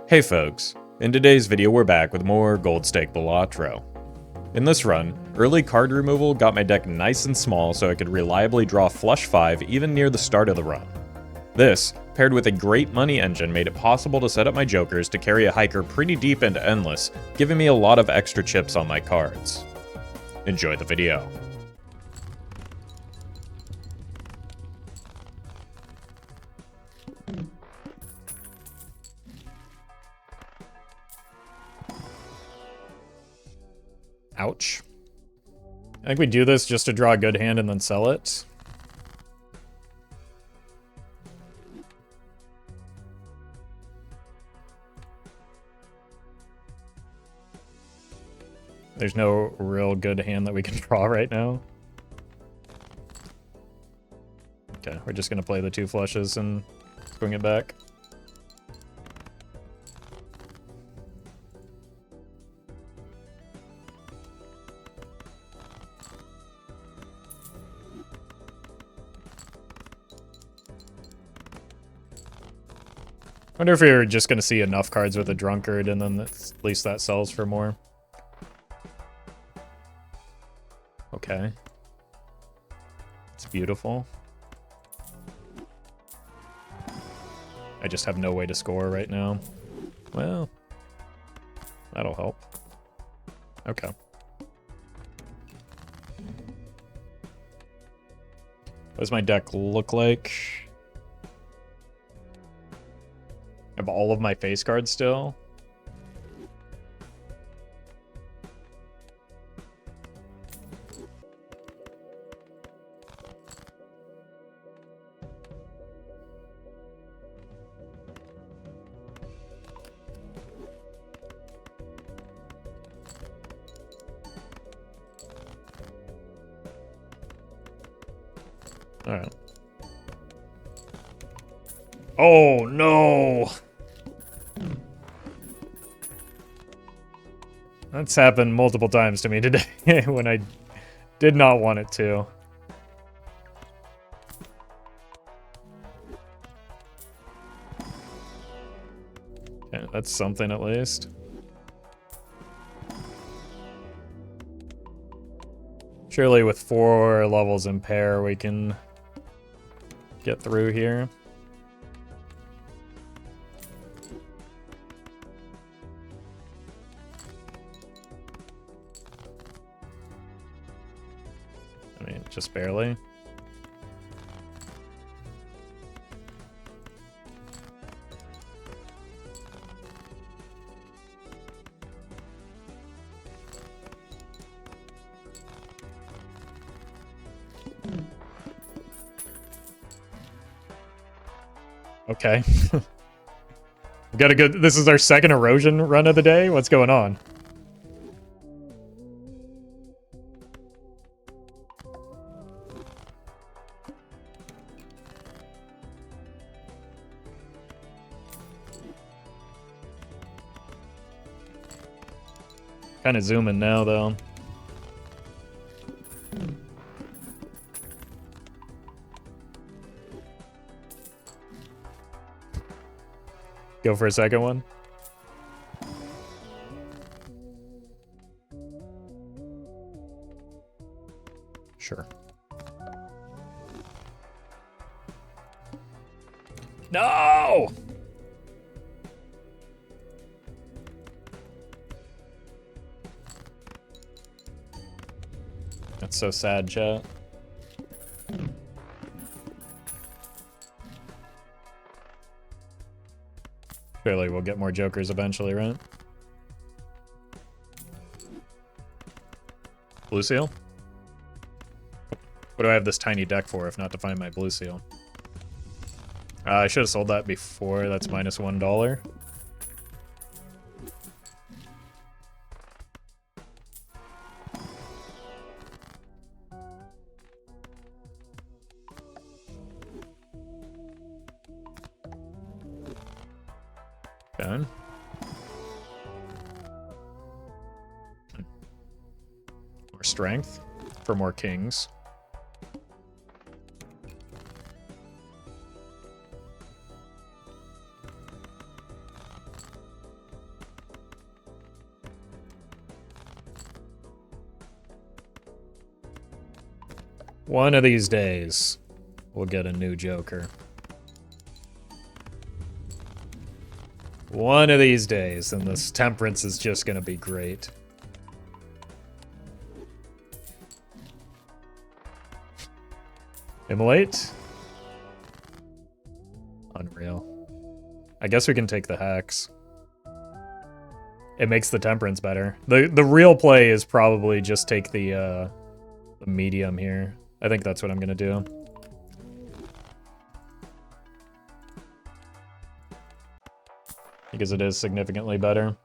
Hey folks, in today's video we're back with more Gold Stake Balatro. In this run, early card removal got my deck nice and small so I could reliably draw flush 5 even near the start of the run. This, paired with a great money engine, made it possible to set up my jokers to carry a hiker pretty deep into endless, giving me a lot of extra chips on my cards. Enjoy the video. Ouch. I think we do this just to draw a good hand and then sell it. There's no real good hand that we can draw right now. Okay, we're just gonna play the 2 flushes and swing it back. I wonder if we are just going to see enough cards with a drunkard and then at least that sells for more. Okay. It's beautiful. I just have no way to score right now. Well, that'll help. Okay. What does my deck look like? I have all of my face cards still. All right. Oh no! That's happened multiple times to me today when I did not want it to. Okay, that's something at least. Surely with 4 levels in pair we can get through here. I mean, just barely. Okay. We got a good. This is our second erosion run of the day. What's going on? Kind of zooming now, though. Go for a second one. Sure. No! That's so sad, chat. Surely we'll get more jokers eventually, right? Blue seal? What do I have this tiny deck for if not to find my blue seal? I should have sold that before. That's minus $1. Done. More strength for more kings. One of these days, we'll get a new Joker. One of these days, and this Temperance is just gonna be great. Immolate? Unreal. I guess we can take the Hex. It makes the Temperance better. The real play is probably just take the medium here. I think that's what I'm gonna do. Because it is significantly better.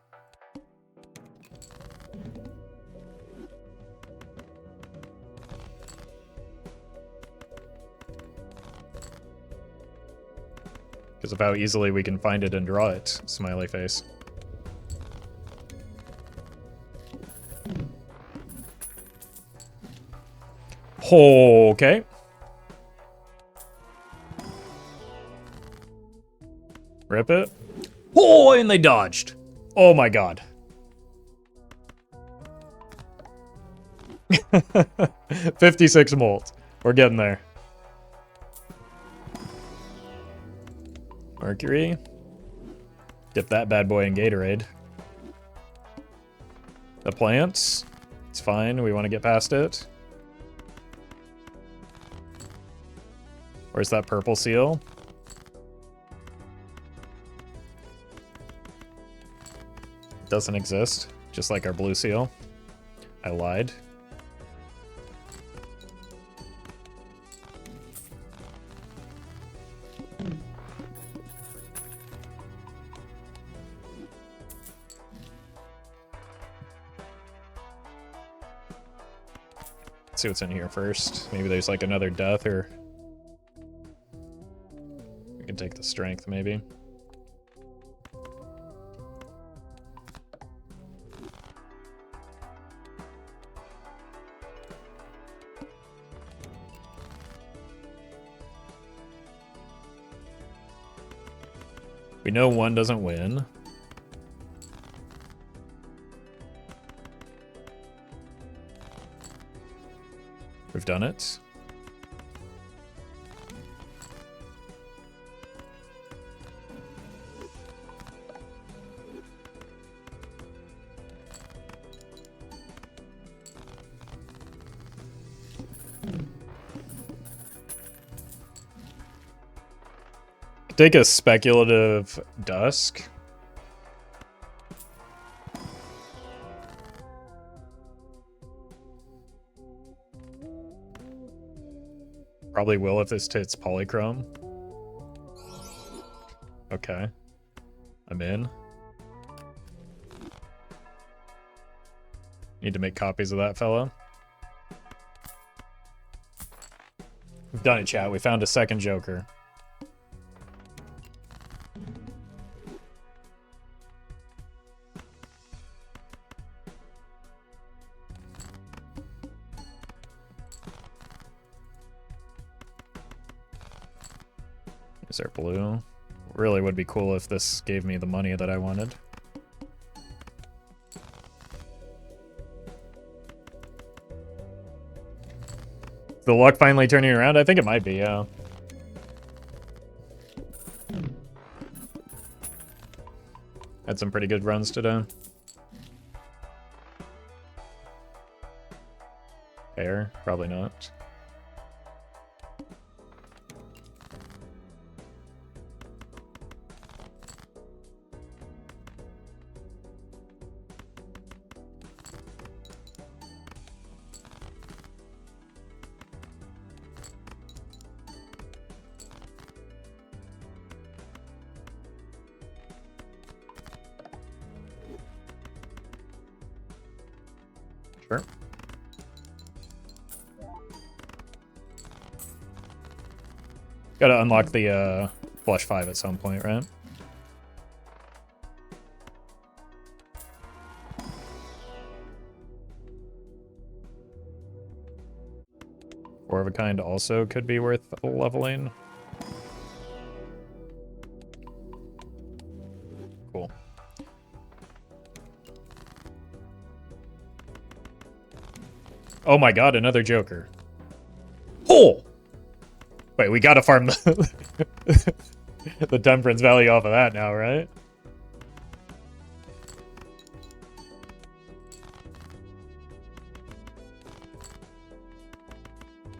Because of how easily we can find it and draw it. Smiley face. Okay. Rip it. Oh, and they dodged. Oh my god. 56 molt. We're getting there. Mercury. Dip that bad boy in Gatorade. The plants. It's fine. We want to get past it. Where's that purple seal? Doesn't exist, just like our blue seal. I lied. Let's see what's in here first. Maybe there's like another death, or we can take the strength maybe. We know one doesn't win. We've done it. Take a speculative Dusk. Probably will if this hits Polychrome. Okay. I'm in. Need to make copies of that fella. We've done it, chat. We found a second Joker. Is there blue? Really would be cool if this gave me the money that I wanted. The luck finally turning around? I think it might be, yeah. Had some pretty good runs today. Fair? Probably not. Sure. Gotta unlock the flush 5 at some point, right? Four of a kind also could be worth leveling. Cool. Oh my god, another Joker. full! Wait, we gotta farm the, the temperance value off of that now, right?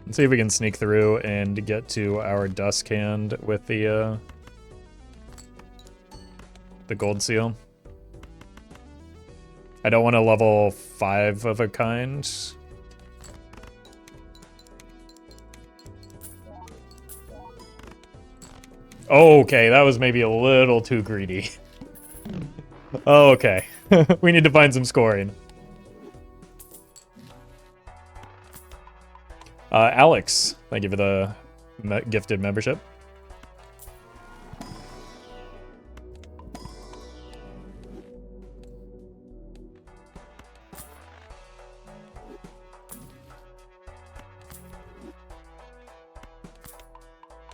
Let's see if we can sneak through and get to our Dusk Hand with the gold seal. I don't want to level 5 of a kind. Okay, that was maybe a little too greedy. Okay, we need to find some scoring. Alex, thank you for the gifted membership.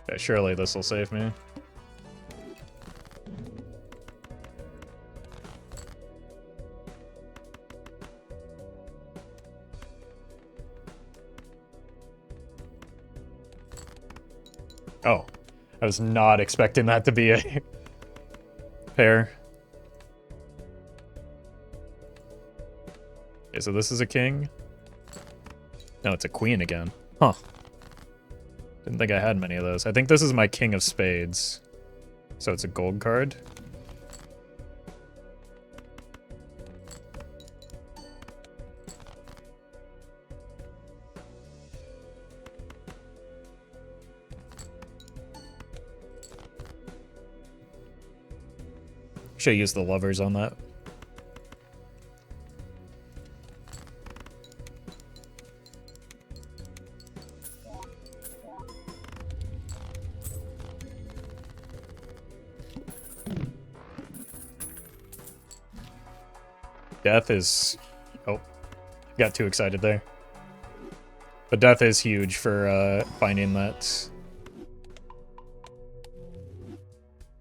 Okay, surely this will save me. Oh, I was not expecting that to be a pair. Okay, so this is a king. No, it's a queen again. Huh. Didn't think I had many of those. I think this is my king of spades. So it's a gold card. Should use the lovers on that. Death is... Oh, got too excited there. But death is huge for finding that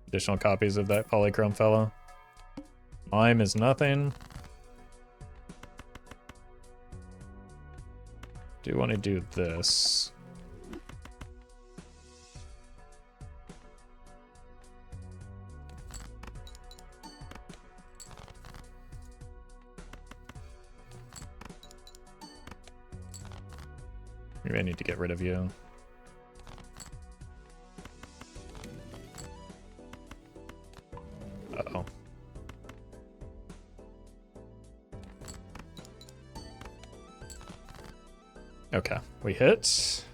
additional copies of that polychrome fellow. Mime is nothing. Do want to do this. Maybe I need to get rid of you. Uh-oh. Okay, we hit.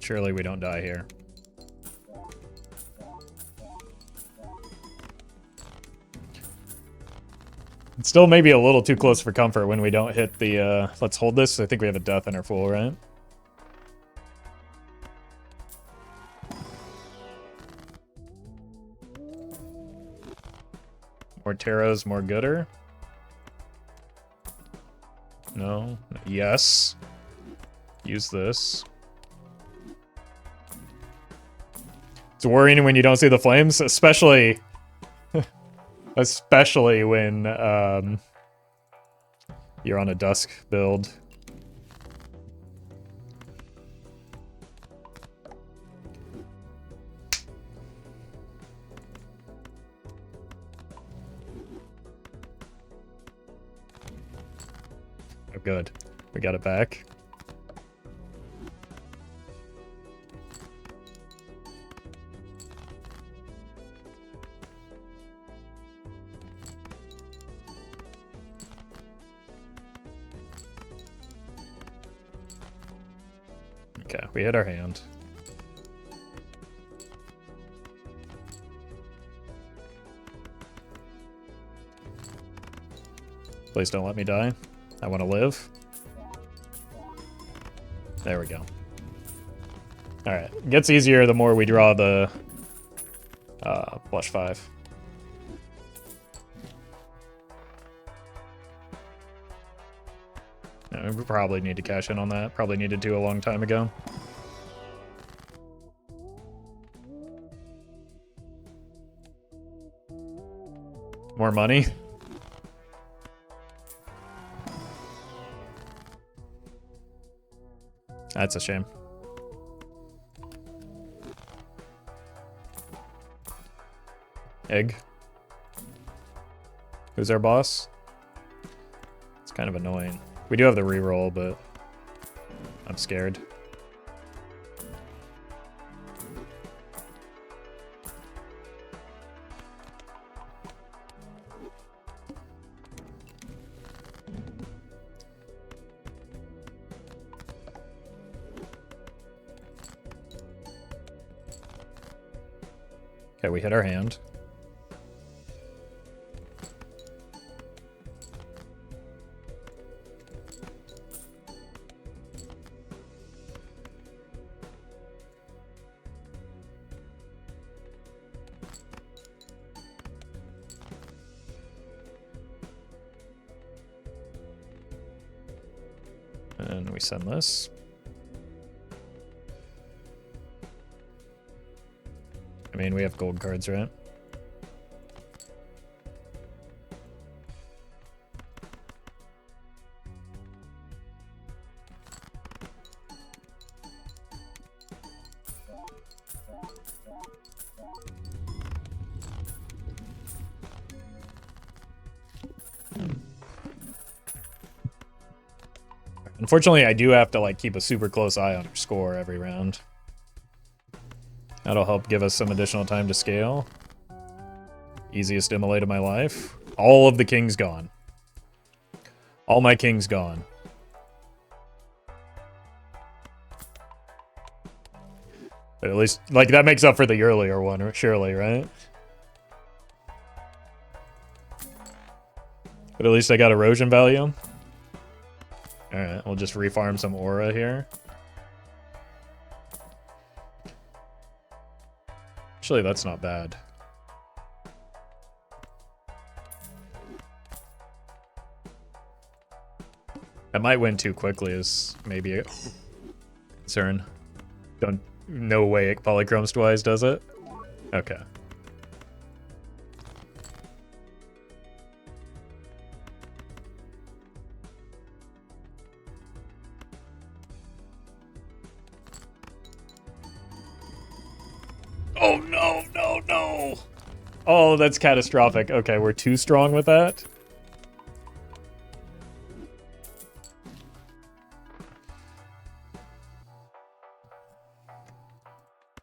Surely we don't die here. It's still maybe a little too close for comfort when we don't hit the, let's hold this. I think we have a death in our full, right? More tarots, more gooder. No. Yes. Use this. It's worrying when you don't see the flames, especially... especially when you're on a dusk build. Oh, good. We got it back. Okay, we hit our hand. Please don't let me die. I want to live. There we go. Alright, it gets easier the more we draw the +5. We probably need to cash in on that. Probably needed to a long time ago. More money. That's a shame. Egg. Who's our boss? It's kind of annoying. We do have the reroll, but I'm scared. Okay, we hit our hand. And we send this. I mean, we have gold cards, right? Unfortunately, I do have to like keep a super close eye on our score every round. That'll help give us some additional time to scale. Easiest immolate of my life. All of the kings gone. All my kings gone. But at least, like, that makes up for the earlier one, surely, right? But at least I got erosion value. Alright, we'll just refarm some aura here. Actually, that's not bad. I might win too quickly is maybe a concern. No way it polychromes twice, does it? Okay. Oh, no, no, no. Oh, that's catastrophic. Okay, we're too strong with that.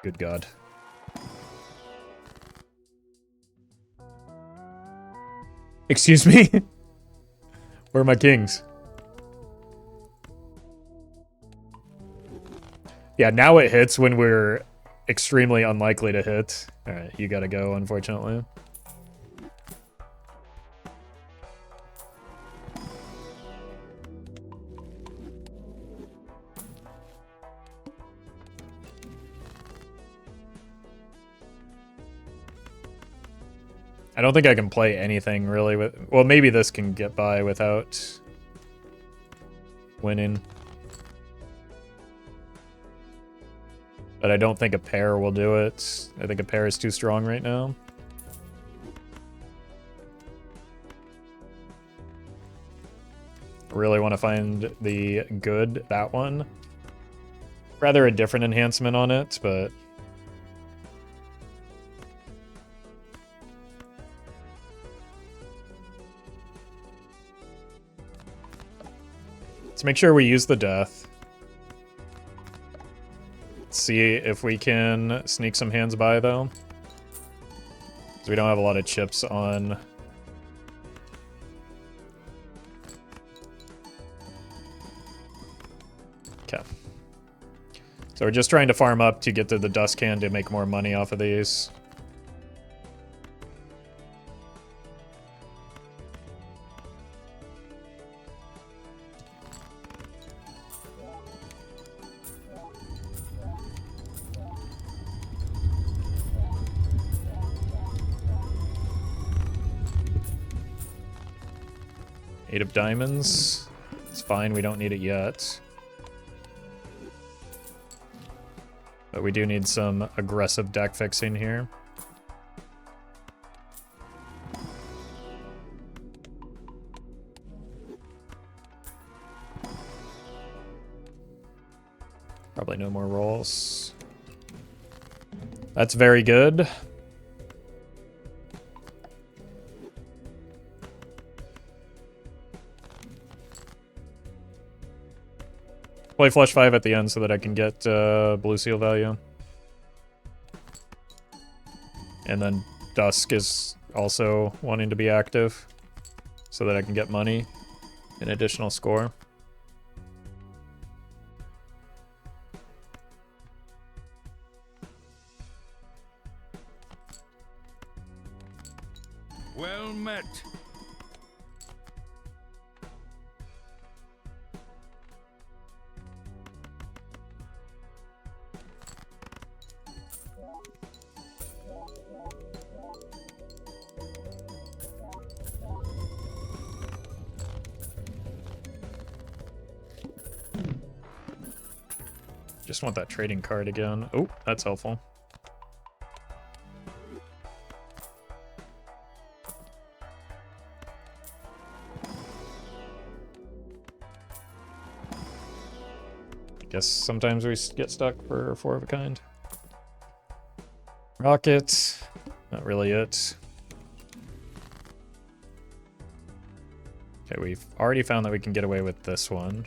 Good God. Excuse me? Where are my kings? Yeah, now it hits when we're extremely unlikely to hit. Alright, you gotta go, unfortunately. I don't think I can play anything really with... Well, maybe this can get by without winning. But I don't think a pair will do it. I think a pair is too strong right now. Really want to find the good, that one. Rather a different enhancement on it, but... Let's make sure we use the death. Let's see if we can sneak some hands by, though. Because we don't have a lot of chips on... Okay. So we're just trying to farm up to get to the dust can to make more money off of these. Eight of diamonds. It's fine, we don't need it yet. But we do need some aggressive deck fixing here. Probably no more rolls. That's very good. Play flush 5 at the end so that I can get blue seal value. And then Dusk is also wanting to be active so that I can get money, an additional score. Well met. Just want that trading card again. Oh, that's helpful. Guess sometimes we get stuck for 4 of a kind. Rocket. Not really it. Okay, we've already found that we can get away with this one.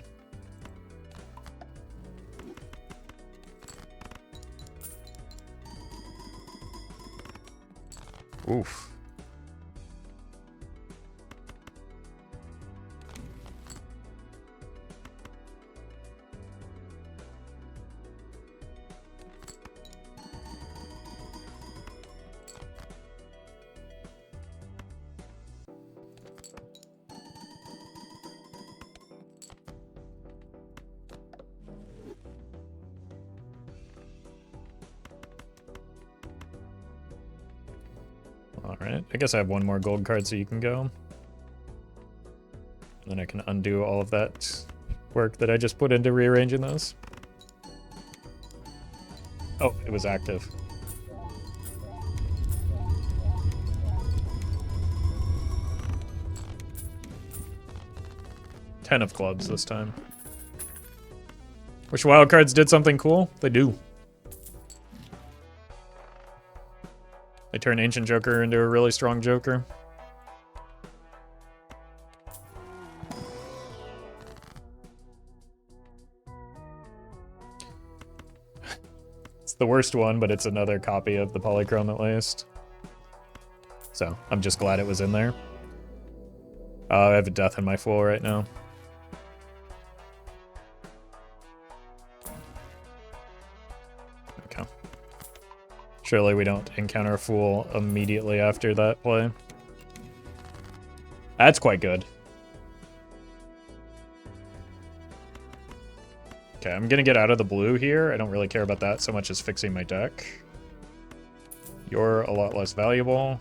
Oof. Alright, I guess I have one more gold card so you can go. Then I can undo all of that work that I just put into rearranging those. Oh, it was active. Ten of clubs this time. Wish wildcards did something cool. They do. They turn Ancient Joker into a really strong Joker. It's the worst one, but it's another copy of the Polychrome at least. So, I'm just glad it was in there. I have a death in my full right now. Okay. Surely we don't encounter a fool immediately after that play. That's quite good. Okay, I'm gonna get out of the blue here. I don't really care about that so much as fixing my deck. You're a lot less valuable.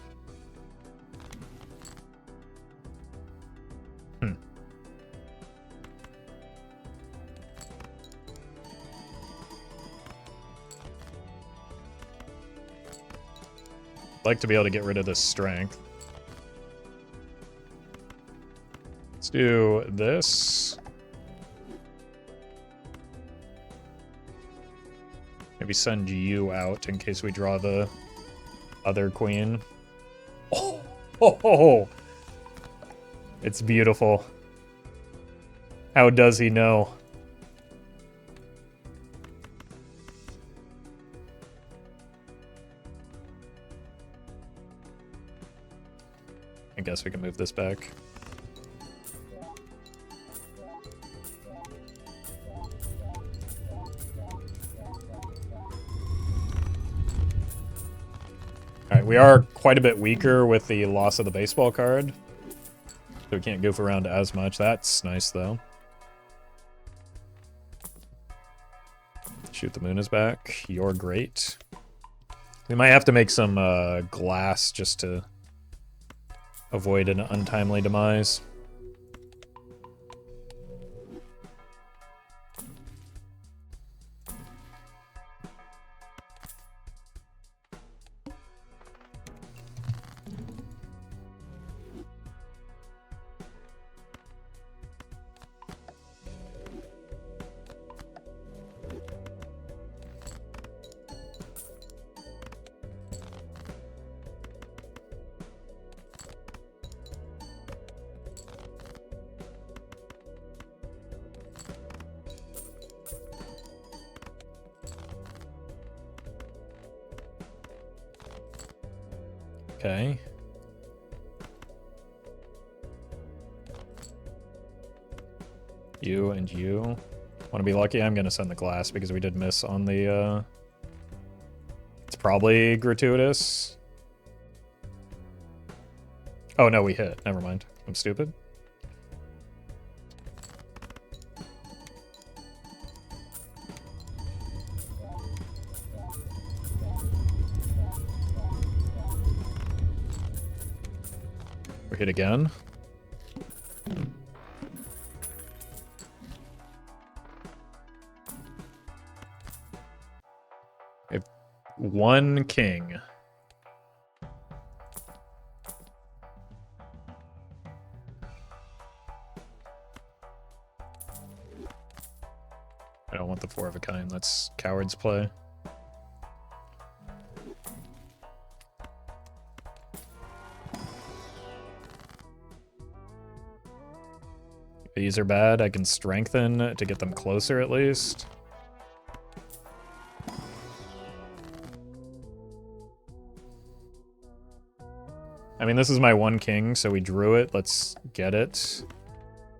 Like to be able to get rid of this strength. Let's do this. Maybe send you out in case we draw the other queen. Oh, it's beautiful. How does he know? I guess we can move this back. Alright, we are quite a bit weaker with the loss of the baseball card. So we can't goof around as much. That's nice, though. Shoot the Moon is back. You're great. We might have to make some glass just to avoid an untimely demise. Okay. You and you. Want to be lucky? I'm going to send the glass because we did miss on the... It's probably gratuitous. Oh, no, we hit. Never mind. I'm stupid. We hit again. We have one king. I don't want the 4 of a kind. That's coward's play. These are bad. I can strengthen to get them closer at least. I mean, this is my one king, so we drew it. Let's get it.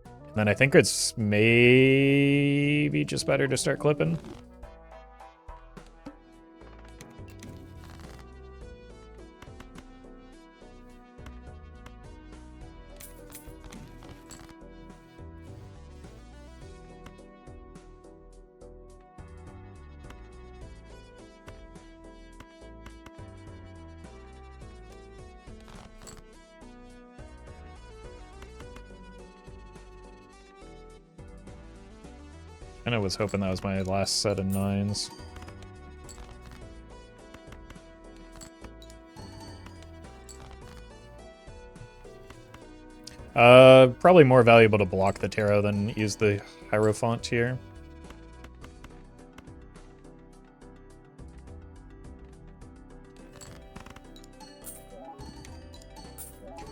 And then I think it's maybe just better to start clipping. And I was hoping that was my last set of 9s. Probably more valuable to block the tarot than use the Hierophant here.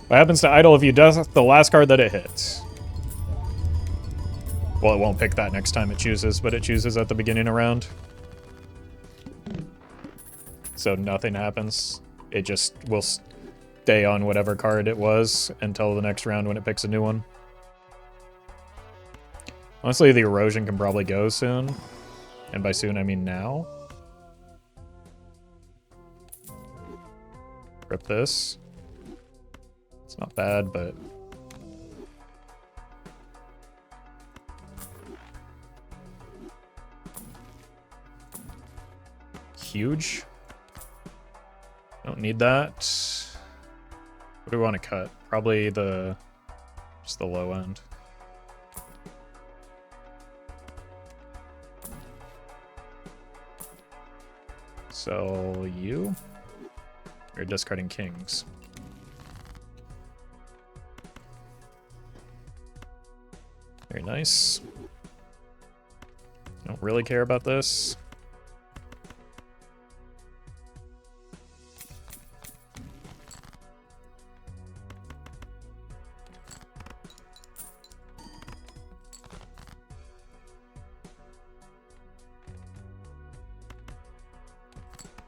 What happens to idle if you does the last card that it hits? Well, it won't pick that next time it chooses, but it chooses at the beginning of round. So nothing happens. It just will stay on whatever card it was until the next round when it picks a new one. Honestly, the erosion can probably go soon. And by soon, I mean now. Rip this. It's not bad, but... huge. Don't need that. What do we want to cut? Probably just the low end. So you? You're discarding kings. Very nice. Don't really care about this.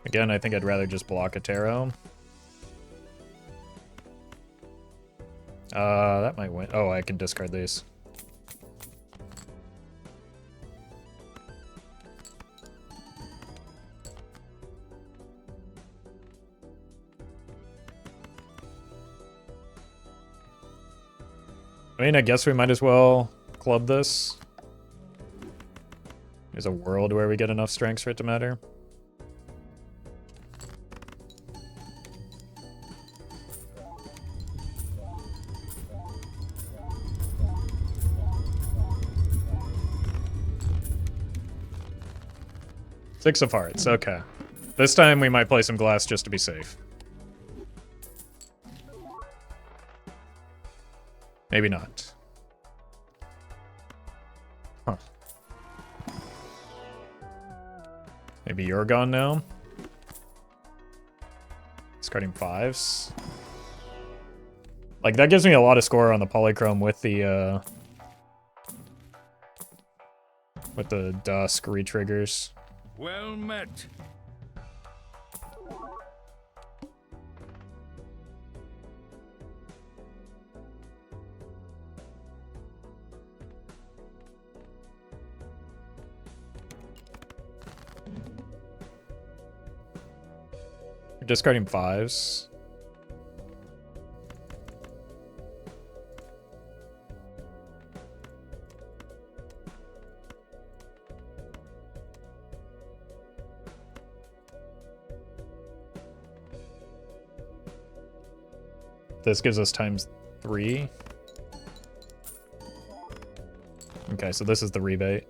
Again, I think I'd rather just block a tarot. That might win. Oh, I can discard these. I mean, I guess we might as well club this. There's a world where we get enough strengths for it to matter. Six of hearts, okay. This time we might play some glass just to be safe. Maybe not. Huh. Maybe you're gone now? Discarding 5s. Like, that gives me a lot of score on the polychrome with the dusk re-triggers. Well met. discarding 5s. This gives us ×3. Okay, so this is the rebate.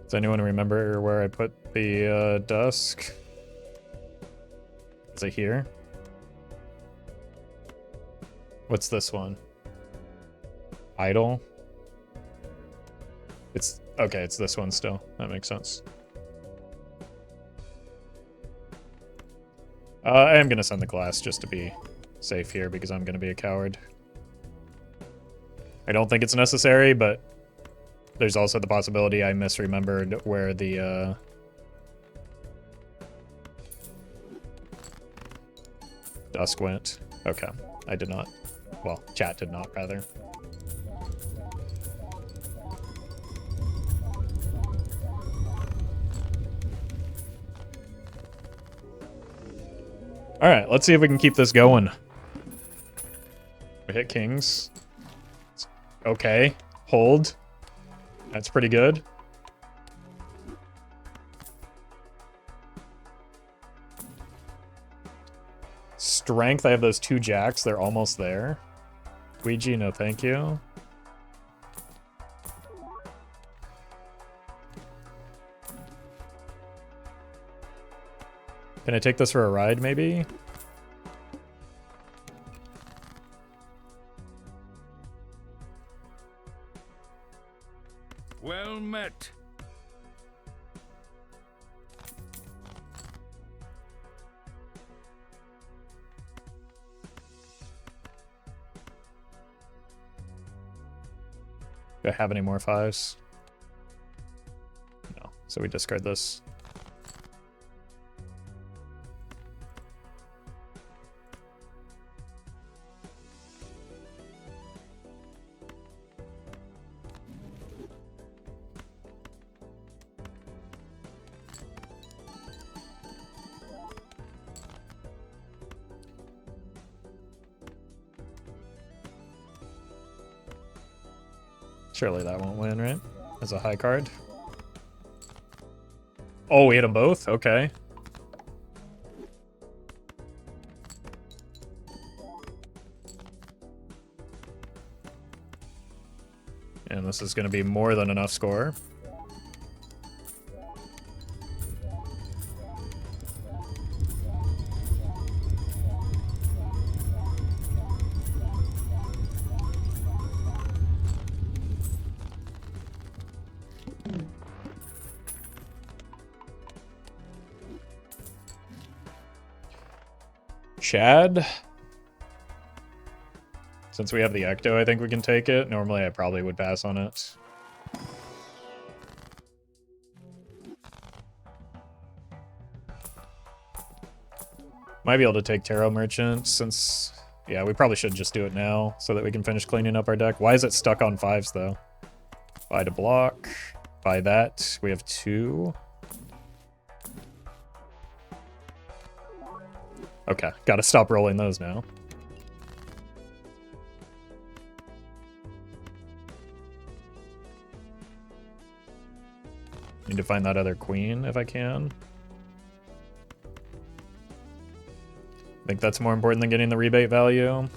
Does anyone remember where I put the dusk? Is it here? What's this one? Idle? It's okay, it's this one still. That makes sense. I am gonna send the glass just to be safe here because I'm gonna be a coward. I don't think it's necessary, but there's also the possibility I misremembered where the dusk went. Okay, I did not. Well, chat did not, rather. Alright, let's see if we can keep this going. We hit kings. Okay, hold. That's pretty good. Strength, I have those 2 jacks. They're almost there. Ouija, no thank you. Can I take this for a ride, maybe? Well met. Do I have any more 5s? No, so we discard this. Surely that won't win, right? As a high card. Oh, we hit them both? Okay. And this is going to be more than enough score. Chad. Since we have the Ecto, I think we can take it. Normally, I probably would pass on it. Might be able to take Tarot Merchant since... Yeah, we probably should just do it now so that we can finish cleaning up our deck. Why is it stuck on 5s, though? Buy to block. Buy that. We have 2. Okay, gotta stop rolling those now. Need to find that other queen if I can. I think that's more important than getting the rebate value.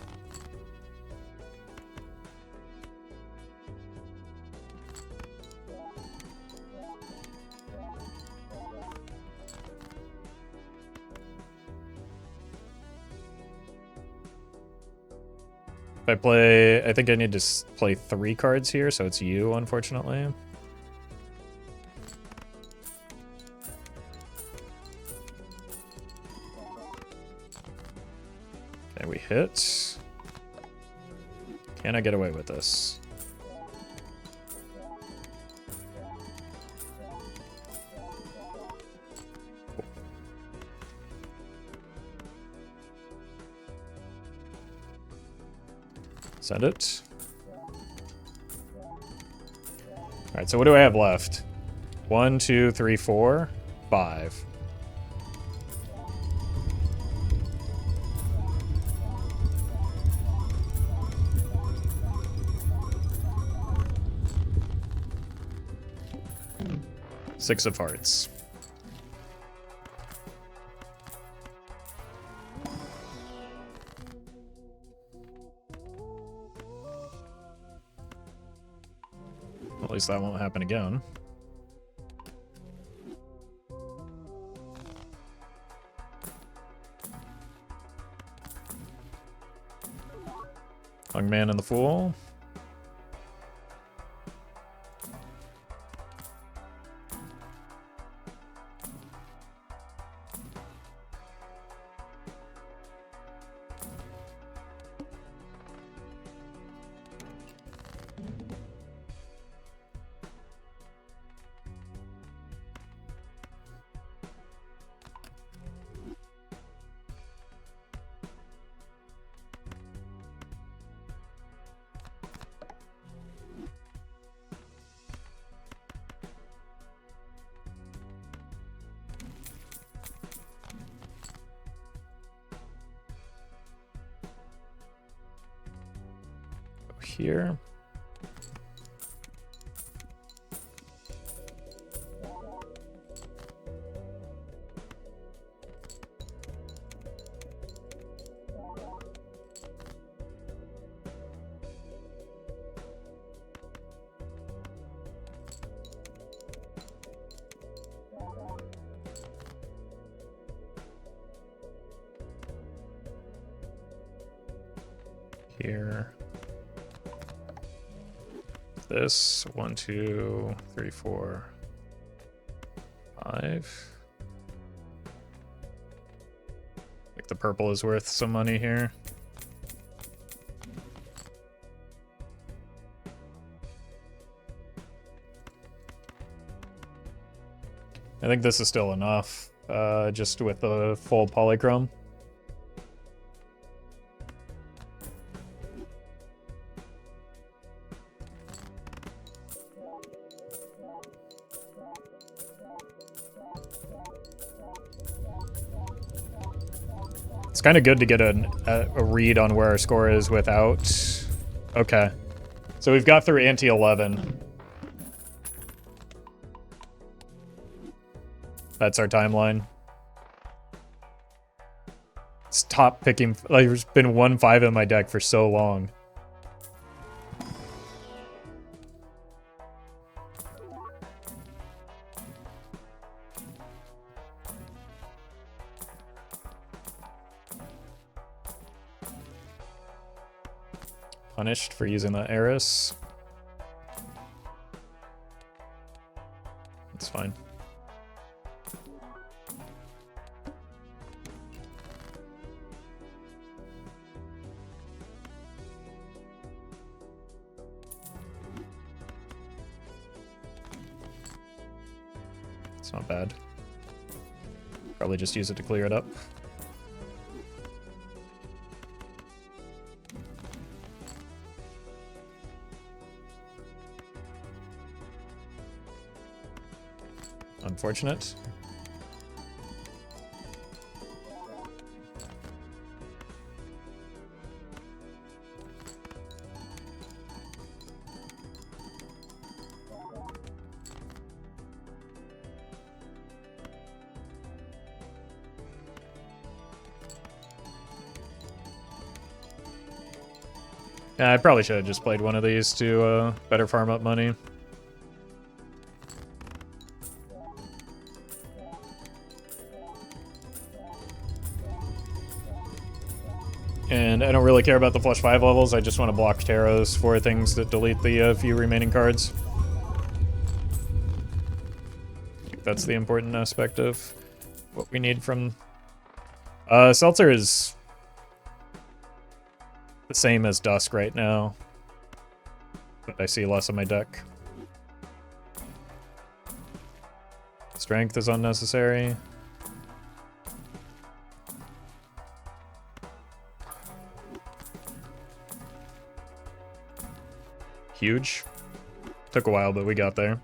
If I play, I think I need to play 3 cards here, so it's you, unfortunately. Okay, we hit. Can I get away with this? Send it. Alright, so what do I have left? 1, 2, 3, 4, 5. Six of hearts. At least that won't happen again. Young man and the fool. Here. Here. This 1, 2, 3, 4, 5. I think the purple is worth some money here. I think this is still enough, just with the full polychrome. It's kind of good to get a read on where our score is without... Okay. So we've got through ante 11. That's our timeline. It's top picking... Like, there's been 1-5 in my deck for so long. Punished for using the Eris. It's fine. It's not bad. Probably just use it to clear it up. Unfortunate. Yeah, I probably should have just played one of these to better farm up money. And I don't really care about the flush 5 levels, I just want to block taros for things that delete the few remaining cards. I think that's the important aspect of what we need from... Seltzer is the same as Dusk right now, but I see less of my deck. Strength is unnecessary. Huge. Took a while, but we got there.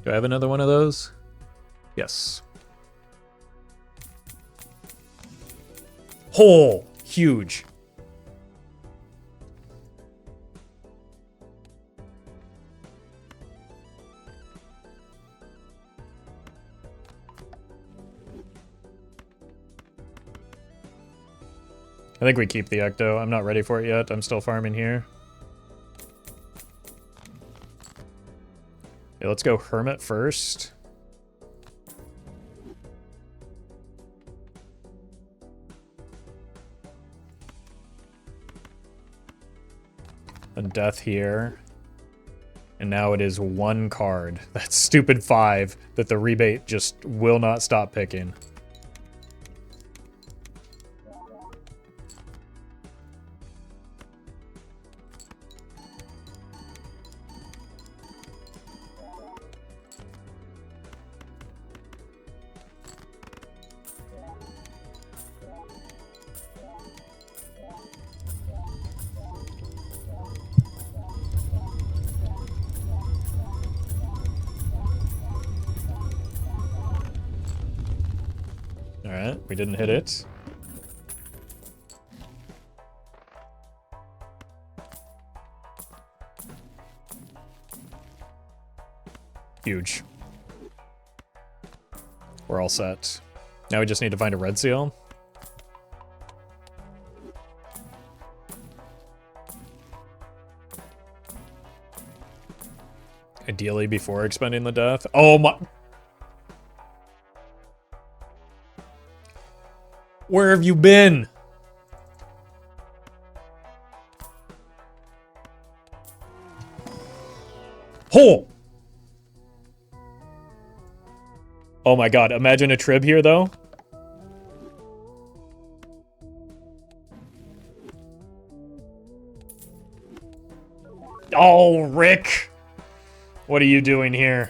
Do I have another one of those? Yes. Oh, huge. I think we keep the Ecto. I'm not ready for it yet. I'm still farming here. Yeah, let's go Hermit first. And Death here. And now it is one card. That stupid 5 that the rebate just will not stop picking. Alright, we didn't hit it. Huge. We're all set. Now we just need to find a red seal. Ideally before expending the death. Oh my... Where have you been? Oh! Oh my god, imagine a trib here though. Oh, Rick! What are you doing here?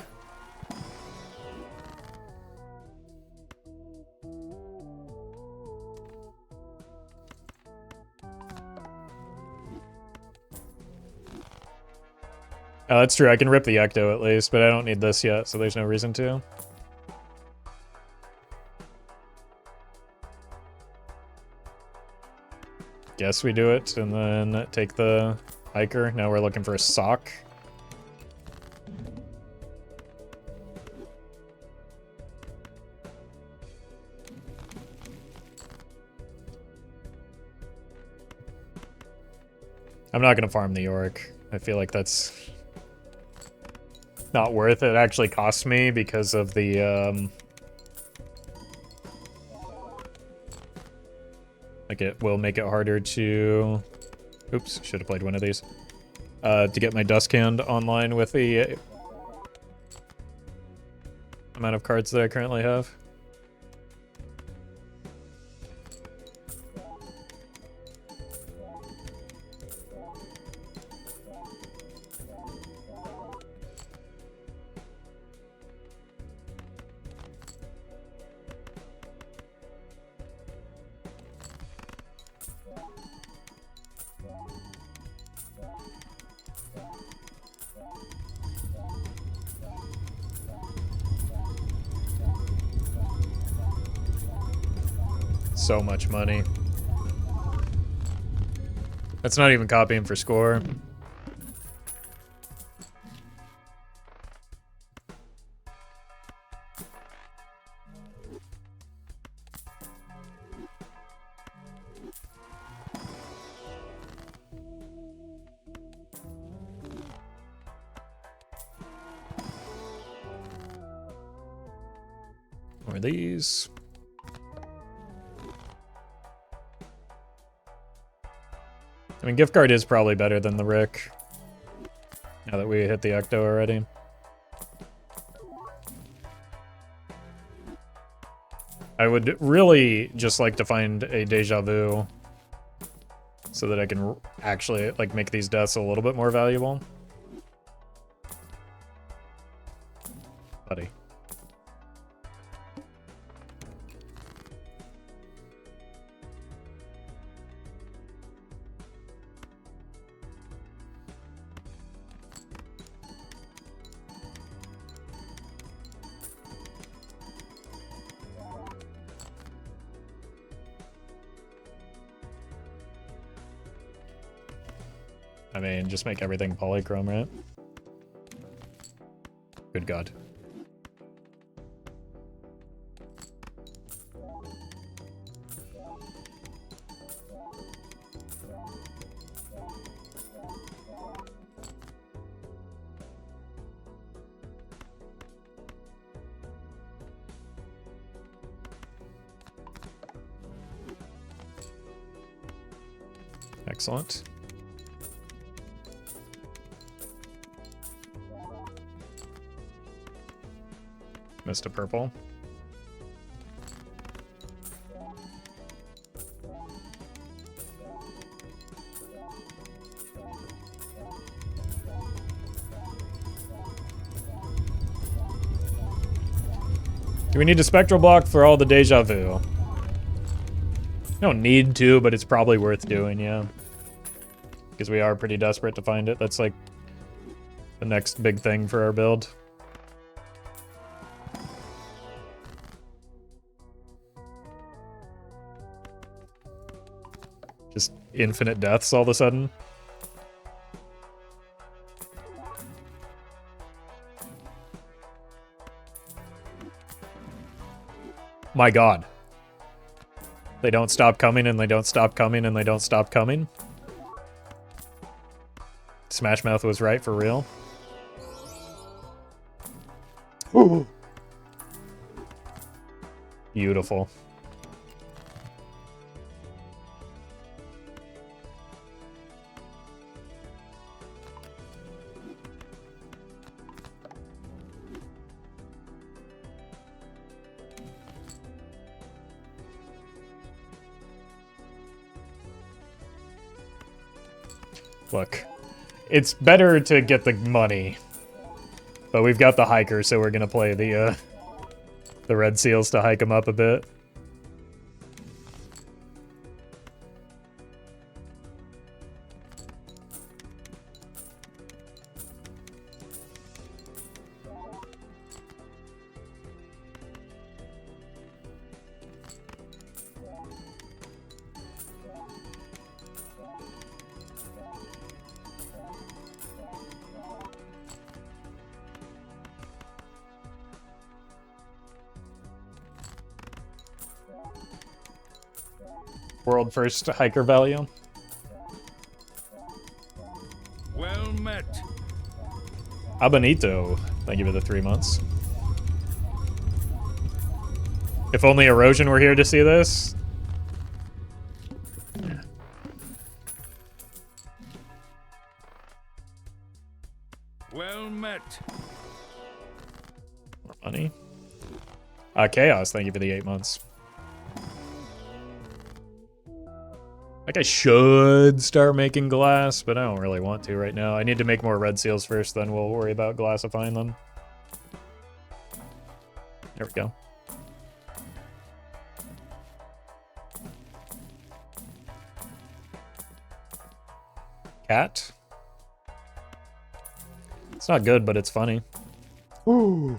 Oh, that's true. I can rip the Ecto at least, but I don't need this yet, so there's no reason to. Guess we do it, and then take the hiker. Now we're looking for a sock. I'm not going to farm the York. I feel like that's not worth it. It actually costs me because of the, like it will make it harder to... Oops, should have played one of these. To get my Dusk Hand online with the amount of cards that I currently have. So much money. That's not even copying for score. Or these. I mean, gift card is probably better than the Rick. Now that we hit the Ecto already. I would really just like to find a deja vu so that I can actually like make these deaths a little bit more valuable. Buddy. I mean, just make everything polychrome, right? Good God. Excellent. Missed a purple. Do we need a spectral block for all the deja vu? You don't need to, but it's probably worth doing, yeah. Because we are pretty desperate to find it. That's like the next big thing for our build. Just infinite deaths all of a sudden. My God. They don't stop coming and they don't stop coming and they don't stop coming. Smash Mouth was right for real. Ooh. Beautiful. Look, it's better to get the money, but we've got the hiker, so we're gonna play the red seals to hike them up a bit. World first hiker value. Well met. Abonito, thank you for the 3 months. If only Erosion were here to see this. Yeah. Well met. More money. Chaos, thank you for the 8 months. Like I should start making glass, but I don't really want to right now. I need to make more red seals first, then we'll worry about glassifying them. There we go. Cat. It's not good, but it's funny. Ooh.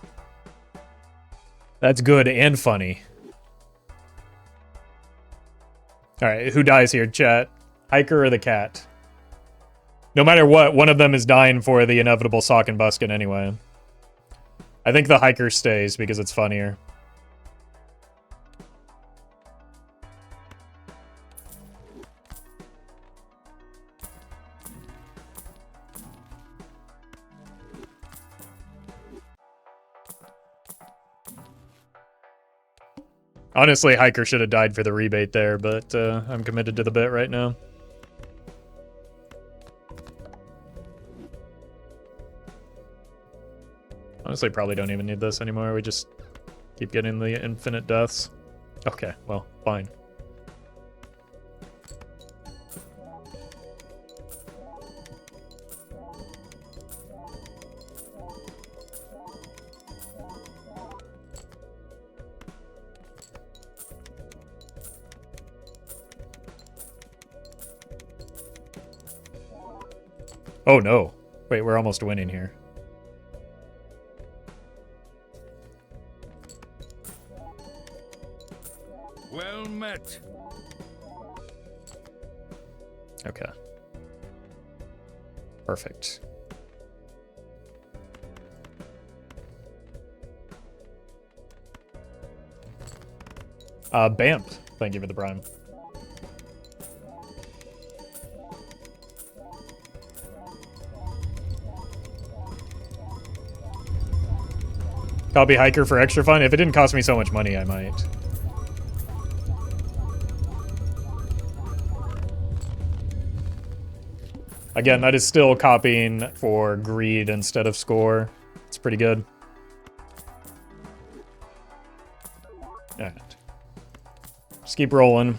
That's good and funny. Alright, who dies here, chat? Hiker or the cat? No matter what, one of them is dying for the inevitable sock and buskin anyway. I think the hiker stays because it's funnier. Honestly, hiker should have died for the rebate there, but I'm committed to the bit right now. Honestly, probably don't even need this anymore. We just keep getting the infinite deaths. Okay, well, fine. Oh no. Wait, we're almost winning here. Well met. Okay. Perfect. Bamp. Thank you for the prime. Copy Hiker for extra fun. If it didn't cost me so much money, I might. Again, that is still copying for greed instead of score. It's pretty good. Alright. Just keep rolling.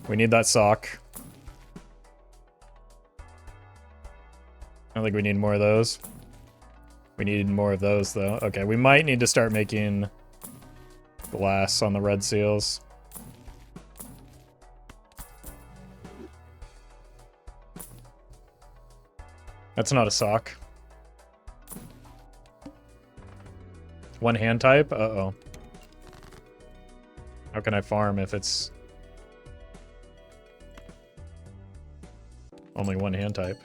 We need that sock. I don't think we need more of those. We need more of those, though. Okay, we might need to start making glass on the red seals. That's not a sock. One hand type? Uh-oh. How can I farm if it's only one hand type?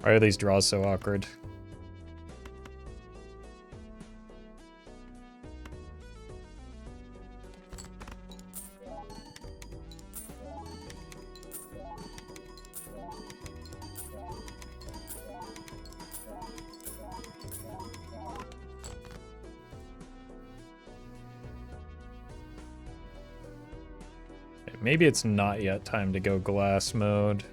Why are these draws so awkward? Maybe it's not yet time to go glass mode.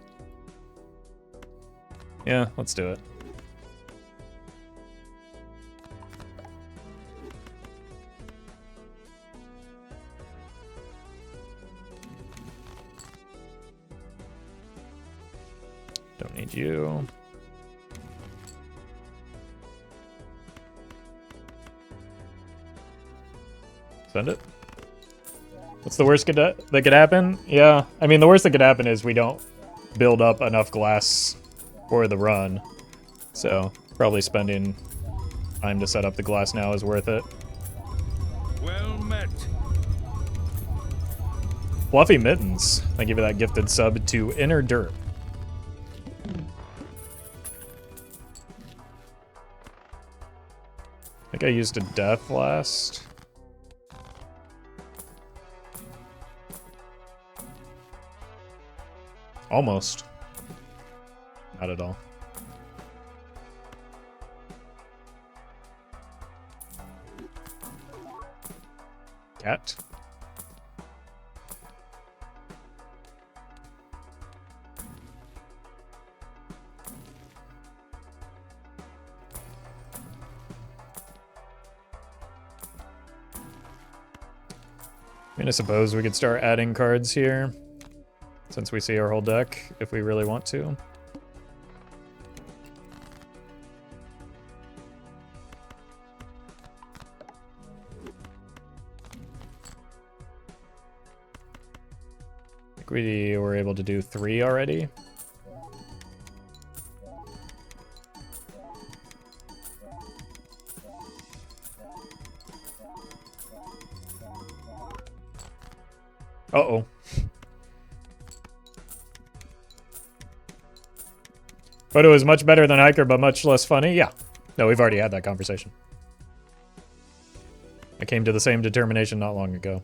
Yeah, let's do it. Don't need you. Send it. What's the worst that could happen? Yeah, I mean, the worst that could happen is we don't build up enough glass for the run. So, probably spending time to set up the glass now is worth it. Well met. Fluffy Mittens. Thank you for that gifted sub to Inner Derp. I think I used a death last. Almost. Not at all. Cat. I mean, I suppose we could start adding cards here, since we see our whole deck, if we really want to. I think we were able to do 3 already. Uh-oh. But it was much better than Hiker, but much less funny? Yeah. No, we've already had that conversation. I came to the same determination not long ago.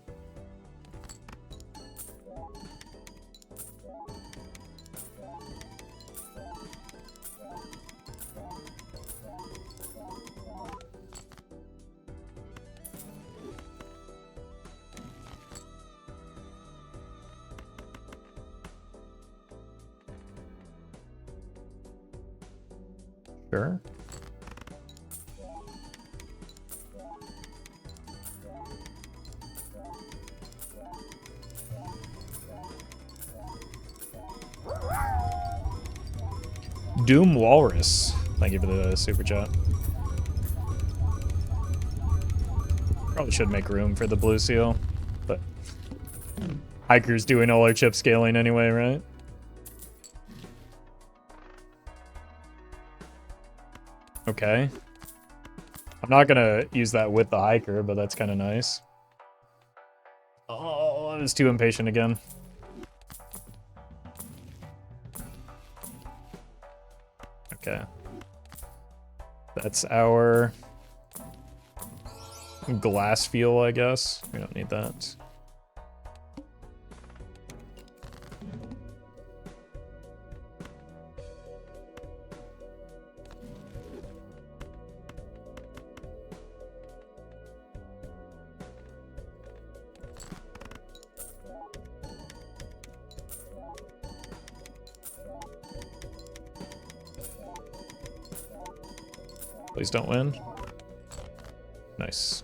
Sure. Doom Walrus. Thank you for the super chat. Probably should make room for the blue seal, but Hiker's doing all our chip scaling anyway, right? Okay. I'm not gonna use that with the Hiker, but that's kind of nice. Oh, I was too impatient again. Okay. That's our glass fuel, I guess. We don't need that. Please don't win. Nice.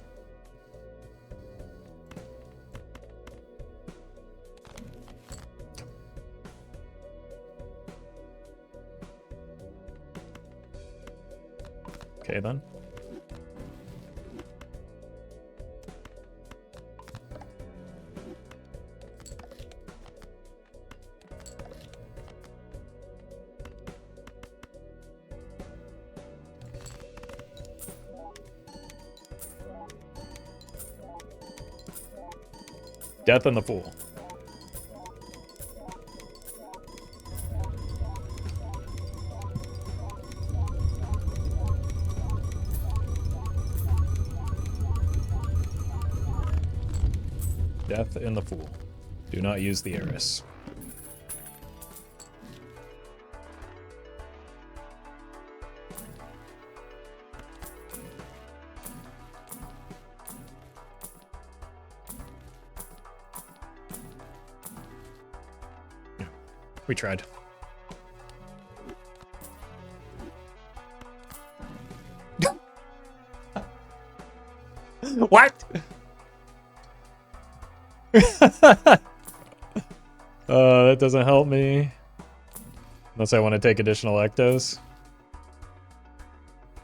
Okay then. Death and the Fool. Death and the Fool. Do not use the Heiress. We tried. What? That doesn't help me. Unless I want to take additional ectos.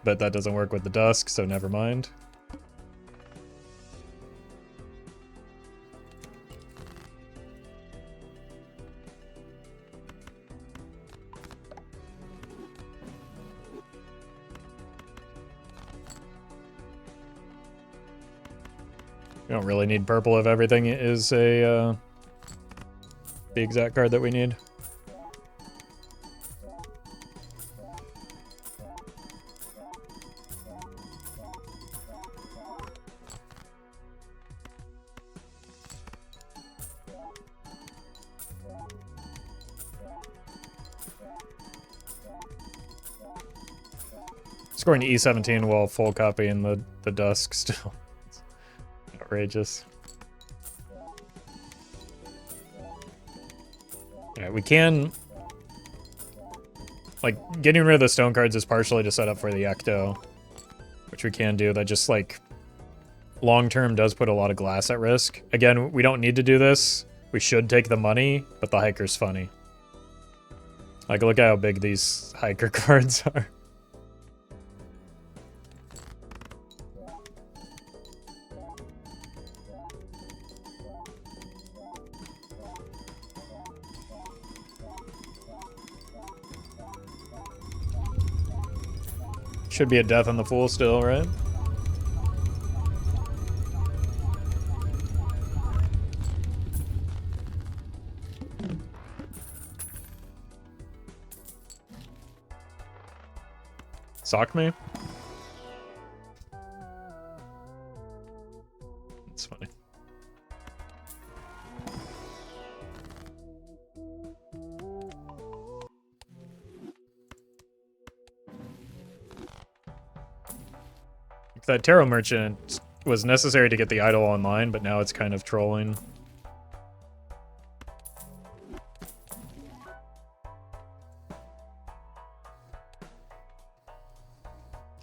But that doesn't work with the Dusk, so never mind. We don't really need purple if everything is a the exact card that we need. Scoring E17 while full copying the Dusk still. Outrageous. Alright, we can... Like, getting rid of the stone cards is partially to set up for the Ecto, which we can do. That just, like, long-term does put a lot of glass at risk. Again, we don't need to do this. We should take the money, but the Hiker's funny. Like, look at how big these Hiker cards are. Should be a Death on the Fool still, right? Sock me? That's funny. That Tarot Merchant was necessary to get the idol online, but now it's kind of trolling.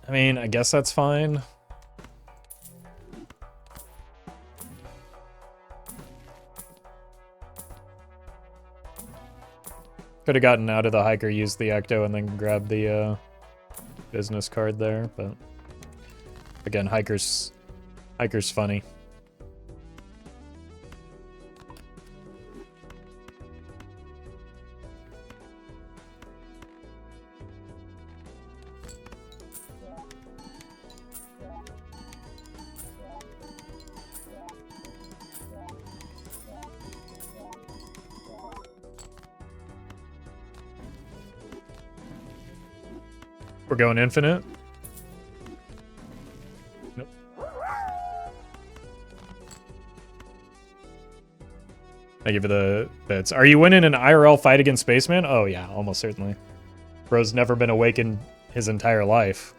I mean, I guess that's fine. Could have gotten out of the hiker, used the ecto, and then grabbed the business card there, but again, hiker's funny. We're going infinite. Nope. Thank you for the bits. Are you winning an IRL fight against Spaceman? Oh yeah, almost certainly. Bro's never been awakened his entire life.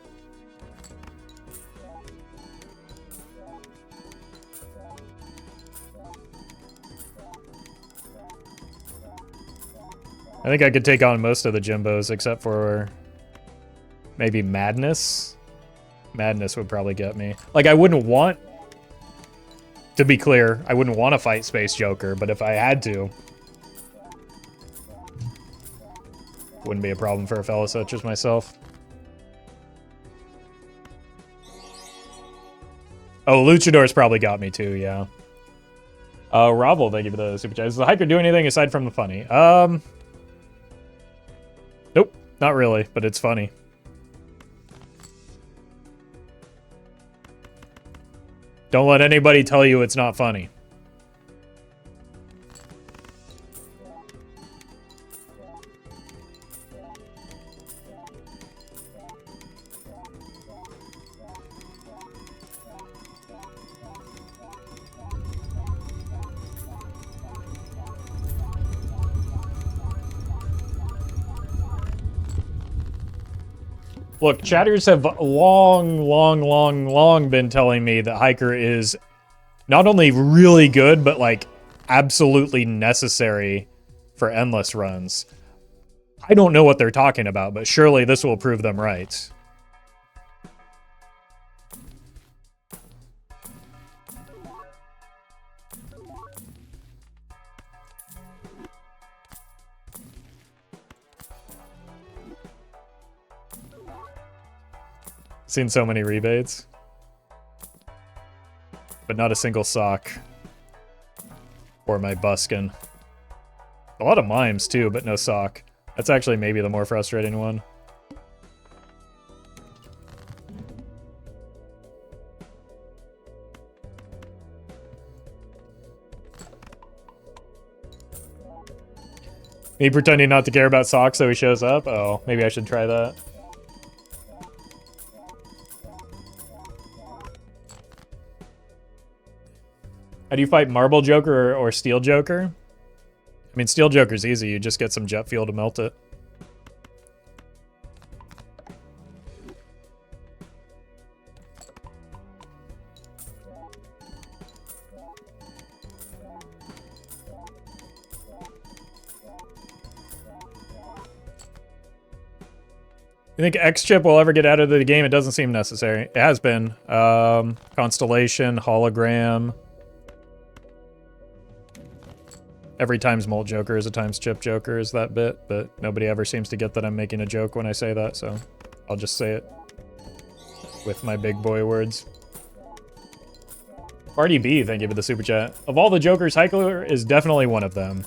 I think I could take on most of the Jimbos except for maybe Madness. Madness would probably get me. Like, I wouldn't want, to be clear, I wouldn't want to fight Space Joker, but if I had to, wouldn't be a problem for a fella such as myself. Oh, Luchador's probably got me too, yeah. Roffle, thank you for the super chat. Does the hiker do anything aside from the funny? Nope, not really, but it's funny. Don't let anybody tell you it's not funny. Look, chatters have long been telling me that hiker is not only really good, but like absolutely necessary for endless runs. I don't know what they're talking about, but surely this will prove them right. Seen so many rebates, but not a single sock or my buskin. A lot of mimes too, but no sock. That's actually maybe the more frustrating one. Me pretending not to care about socks so he shows up? Oh, maybe I should try that. How do you fight Marble Joker or Steel Joker? I mean, Steel Joker's easy. You just get some jet fuel to melt it. You think X-Chip will ever get out of the game? It doesn't seem necessary. It has been. Constellation, Hologram. Every times Molt Joker is a times Chip Joker is that bit, but nobody ever seems to get that I'm making a joke when I say that, so I'll just say it with my big boy words. Party B, thank you for the super chat. Of all the Jokers, Hiker is definitely one of them.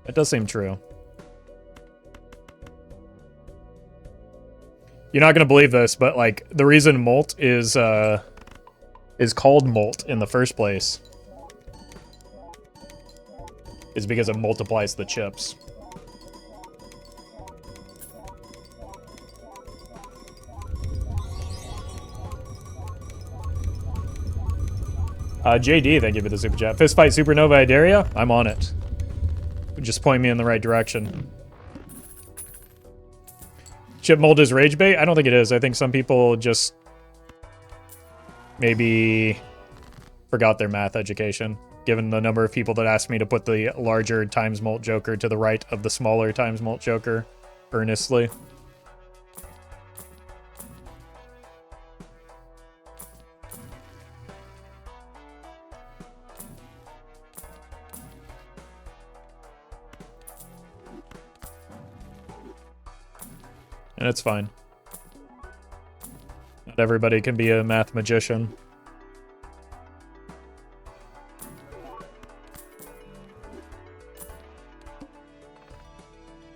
That does seem true. You're not gonna believe this, but like the reason Molt is called Molt in the first place is because it multiplies the chips. JD, thank you for the super chat. Fistfight Supernova Idaria? I'm on it. Just point me in the right direction. Chip mold is rage bait? I don't think it is. I think some people just maybe forgot their math education, given the number of people that asked me to put the larger times Molt Joker to the right of the smaller times Molt Joker earnestly. And it's fine. Not everybody can be a math magician.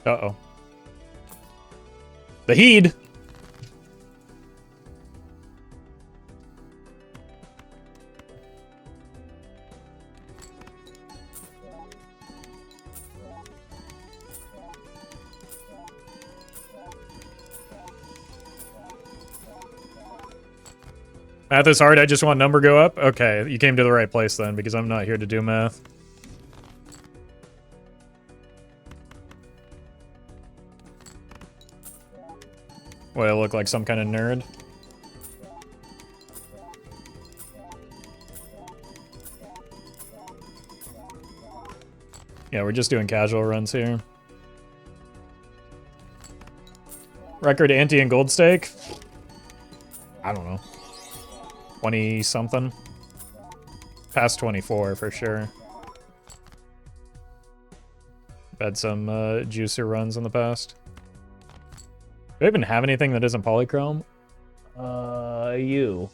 Uh-oh. The heed! Math is hard, I just want number go up? Okay, you came to the right place then, because I'm not here to do math. What, I look like some kind of nerd? Yeah, we're just doing casual runs here. Record ante and gold stake? I don't know. 20-something? Past 24 for sure. Had some juicer runs in the past. Do I even have anything that isn't polychrome? You.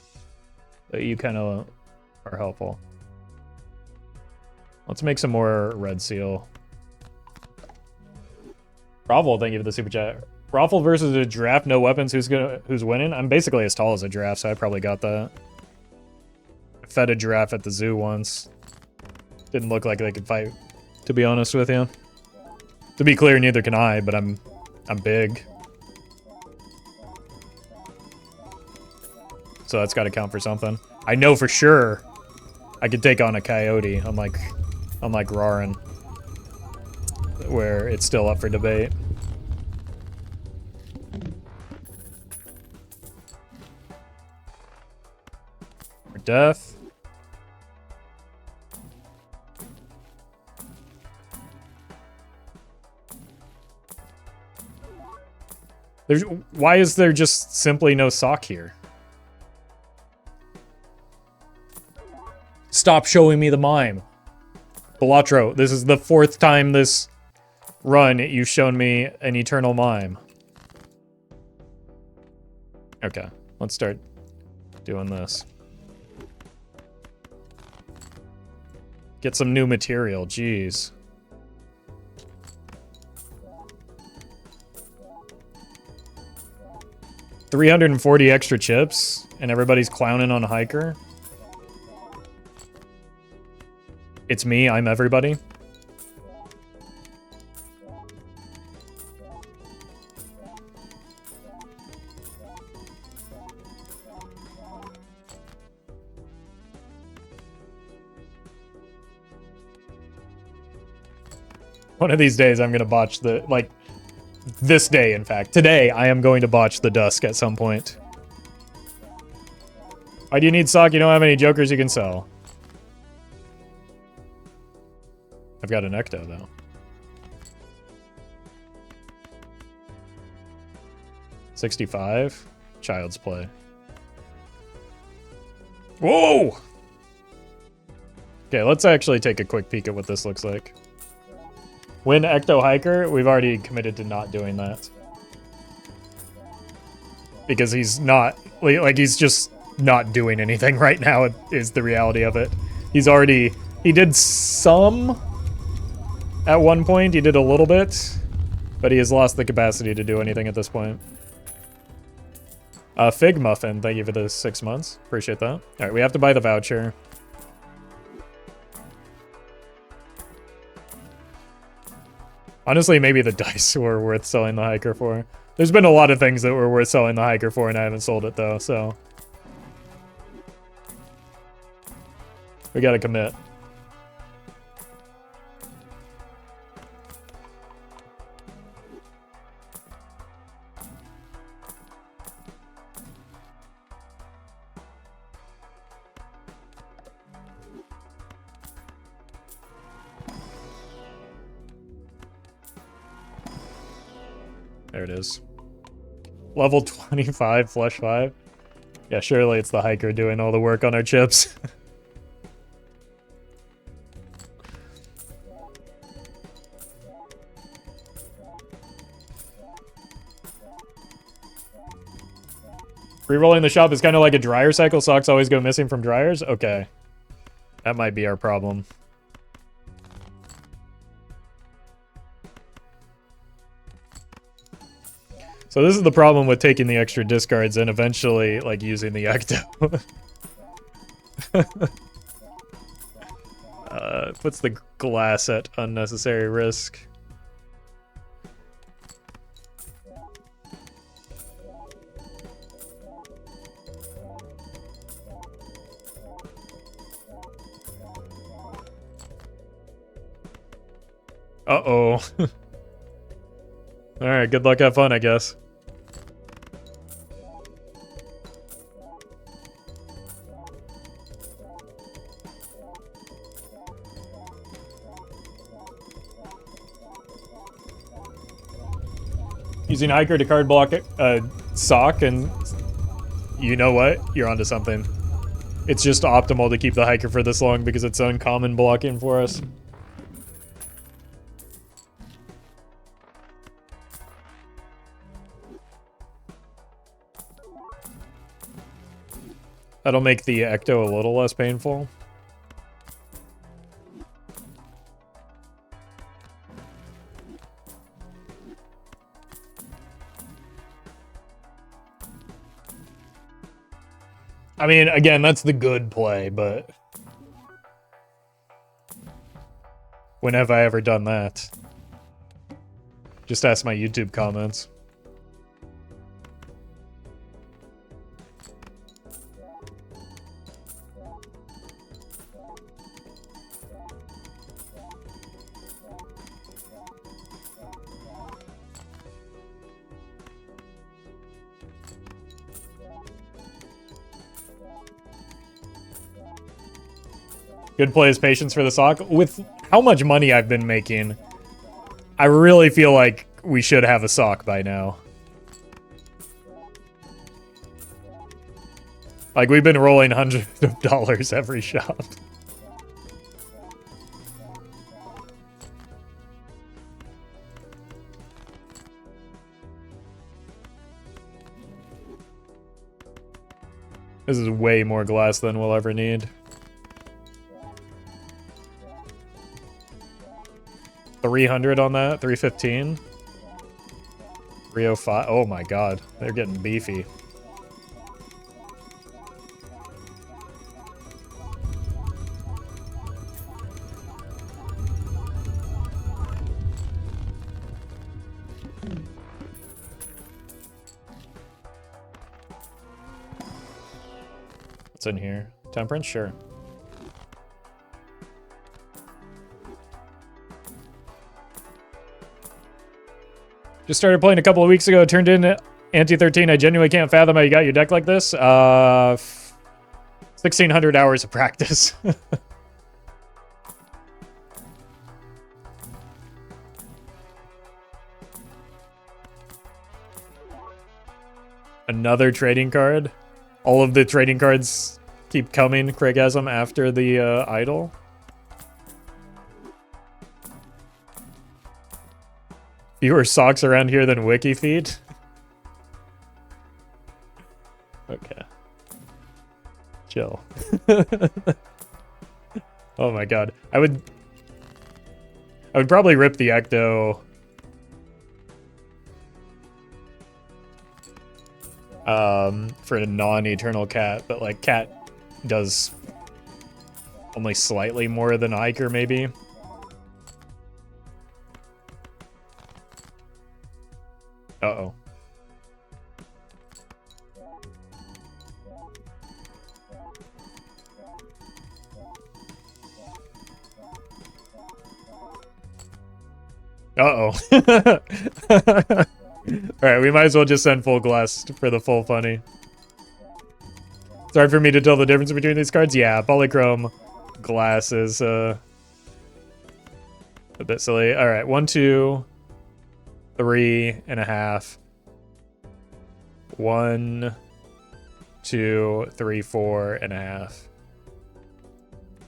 But you kind of are helpful. Let's make some more red seal. Roffle, thank you for the super chat. Roffle versus a giraffe, no weapons, who's winning? I'm basically as tall as a giraffe, so I probably got that. I fed a giraffe at the zoo once. Didn't look like they could fight, to be honest with you. To be clear, neither can I, but I'm big. So that's got to count for something. I know for sure I could take on a coyote, unlike Rarin, where it's still up for debate. Or death. Why is there just simply no sock here? Stop showing me the mime. Balatro, this is the 4th time this run you've shown me an eternal mime. Okay, let's start doing this. Get some new material, jeez. $340 extra chips, and everybody's clowning on Hiker. It's me, I'm everybody. One of these days I'm gonna botch the, like, this day in fact. Today I am going to botch the dusk at some point. Why do you need sock? You don't have any jokers you can sell. I've got an ecto though. $65? Child's play. Whoa! Okay, let's actually take a quick peek at what this looks like. Win Ecto Hiker, we've already committed to not doing that. Because he's not, like he's just not doing anything right now is the reality of it. He's already, he did some at one point, he did a little bit, but he has lost the capacity to do anything at this point. Fig Muffin, thank you for the 6 months. Appreciate that. Alright, we have to buy the voucher. Honestly, maybe the dice were worth selling the Hiker for. There's been a lot of things that were worth selling the Hiker for, and I haven't sold it, though, so... we gotta commit. There it is. Level 25, flush 5. Yeah, surely it's the Hiker doing all the work on our chips. Rerolling the shop is kind of like a dryer cycle. Socks always go missing from dryers. Okay. That might be our problem. So this is the problem with taking the extra discards and eventually, like, using the Ecto. Puts the glass at unnecessary risk. Uh-oh. Alright, good luck, have fun, I guess. Using hiker to card block sock, and you know what? You're onto something. It's just optimal to keep the hiker for this long because it's uncommon blocking for us. That'll make the Ecto a little less painful. I mean, again, that's the good play, but when have I ever done that? Just ask my YouTube comments. Good play is patience for the sock. With how much money I've been making, I really feel like we should have a sock by now. Like, we've been rolling hundreds of dollars every shop. This is way more glass than we'll ever need. 300 on that, 315. 305. Oh my god, they're getting beefy. What's in here? Temperance? Sure. Just started playing a couple of weeks ago. Turned in Ante 13. I genuinely can't fathom how you got your deck like this. 1,600 hours of practice. Another trading card. All of the trading cards keep coming, Craigasm, after the idol. Fewer socks around here than wiki feed. Okay. Chill. Oh my god. I would probably rip the Ecto. For a non-eternal cat, but like cat does only slightly more than hiker maybe. Uh-oh. Uh-oh. Alright, we might as well just send full glass for the full funny. It's hard for me to tell the difference between these cards. Yeah, polychrome glass is a bit silly. Alright, 1, 2, 3.5. 1, 2, 3, 4.5.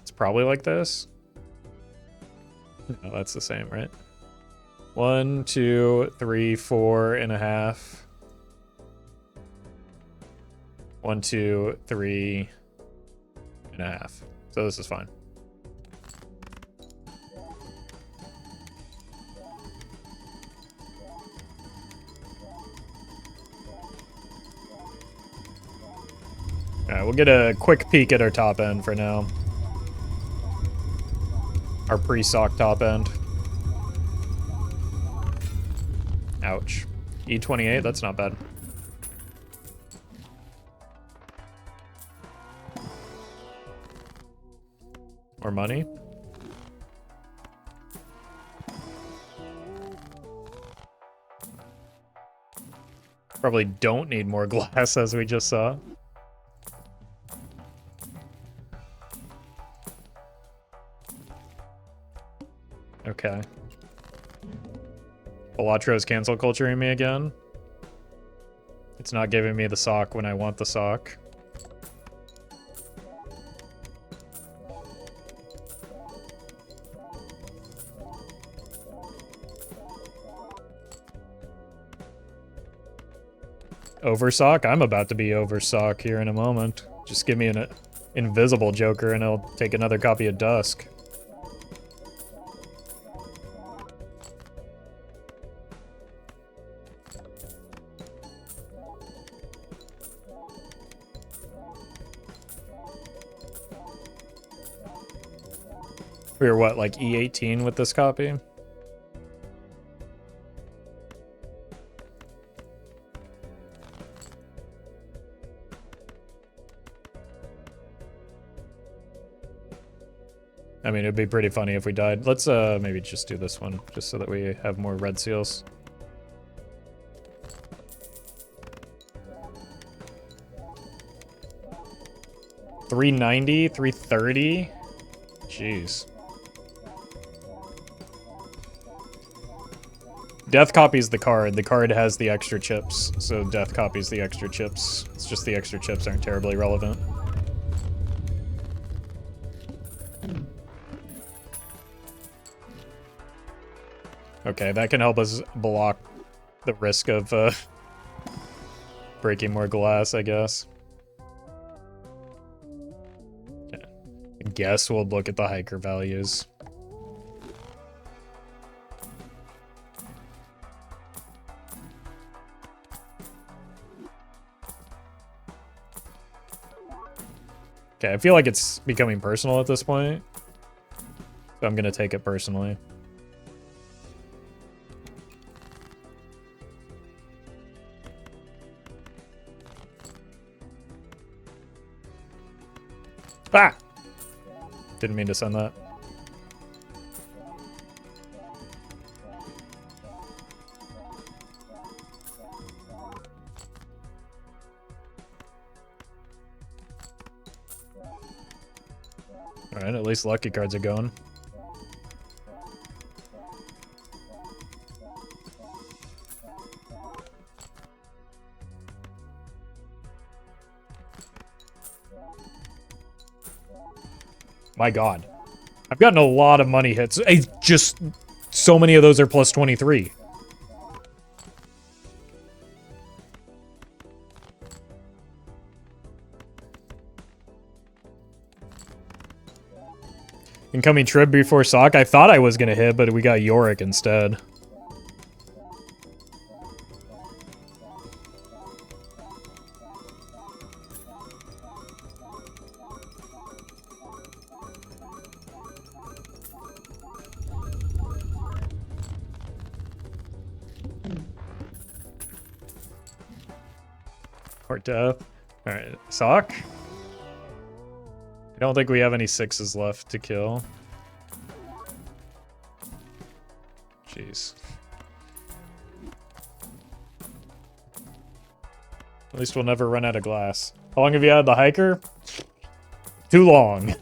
It's probably like this. No, that's the same, right? 1, 2, 3, 4.5. 1, 2, 3 and a half. So this is fine. All right, we'll get a quick peek at our top end for now. Our pre-sock top end. Ouch. E28, that's not bad. More money. Probably don't need more glass, as we just saw. Okay. Balatro's cancel culturing me again. It's not giving me the sock when I want the sock. Oversock? I'm about to be oversock here in a moment. Just give me an invisible Joker and I'll take another copy of Dusk. We were what, like E18 with this copy? I mean, it'd be pretty funny if we died. Let's maybe just do this one, just so that we have more red seals. $390, $330. Jeez. Death copies the card. The card has the extra chips, so death copies the extra chips. It's just the extra chips aren't terribly relevant. Okay, that can help us block the risk of breaking more glass, I guess. Okay. I guess we'll look at the hiker values. Okay, I feel like it's becoming personal at this point, so I'm gonna take it personally. Ah! Didn't mean to send that. Alright, at least lucky cards are going. My god. I've gotten a lot of money hits. Just so many of those are plus 23. Incoming Trib before Sock. I thought I was going to hit, but we got Yorick instead. Or death. Alright, Sock. I don't think we have any 6s left to kill. Jeez. At least we'll never run out of glass. How long have you had the hiker? Too long.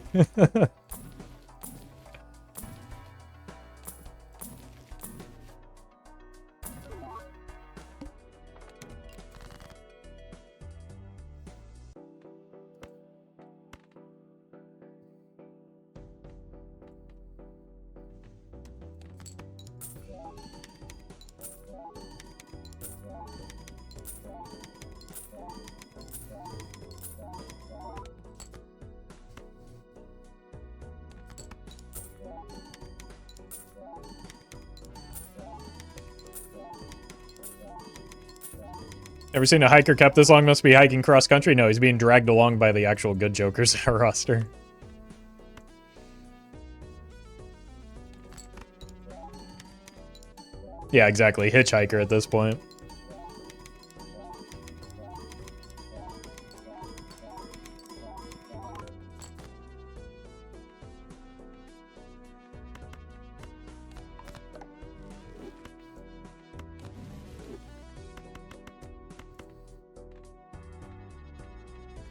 Ever seen a hiker kept this long? Must be hiking cross country? No, he's being dragged along by the actual good jokers in our roster. Yeah, exactly. Hitchhiker at this point.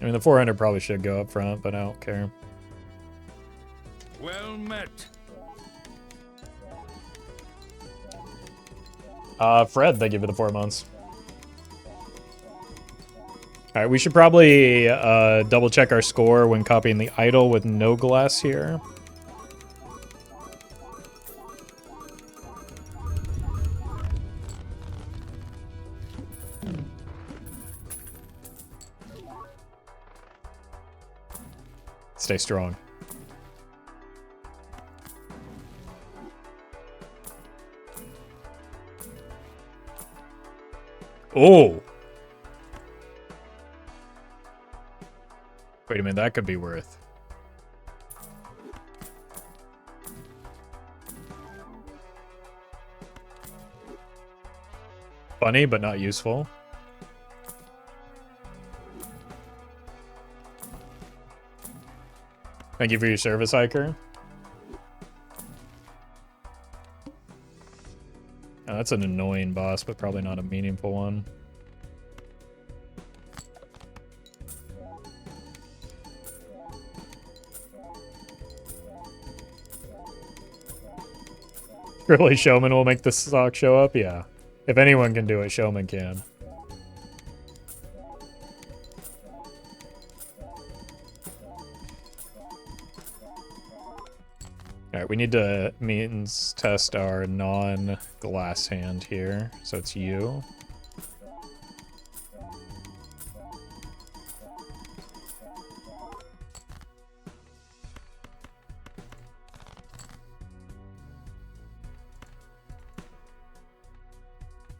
I mean, the 400 probably should go up front, but I don't care. Well met. Fred, thank you for the 4 months. Alright, we should probably double check our score when copying the idol with no glass here. Stay strong. Oh! Wait a minute, that could be worth. Funny, but not useful. Thank you for your service, hiker. Oh, that's an annoying boss, but probably not a meaningful one. Really, Showman will make the sock show up? Yeah. If anyone can do it, Showman can. Alright, we need to means test our non-glass hand here. So it's you.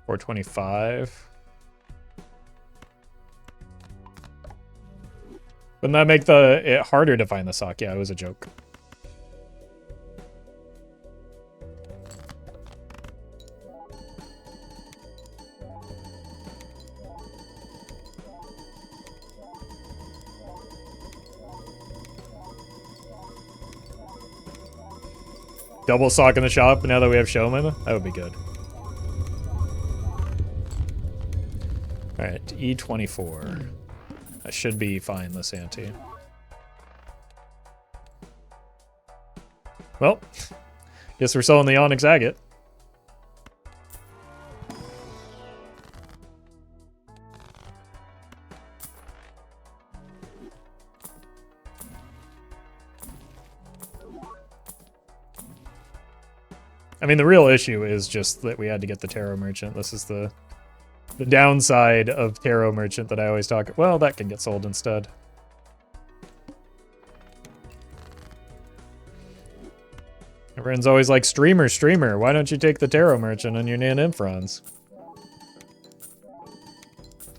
$425. Wouldn't that make it harder to find the sock? Yeah, it was a joke. Double sock in the shop now that we have Showman? That would be good. Alright, E24. That should be fine, this ante. Well, guess we're selling the Onyx Agate. I mean, the real issue is just that we had to get the Tarot Merchant. This is the downside of Tarot Merchant that I always talk. Well, that can get sold instead. Everyone's always like, streamer, why don't you take the Tarot Merchant on your Nan Infrons?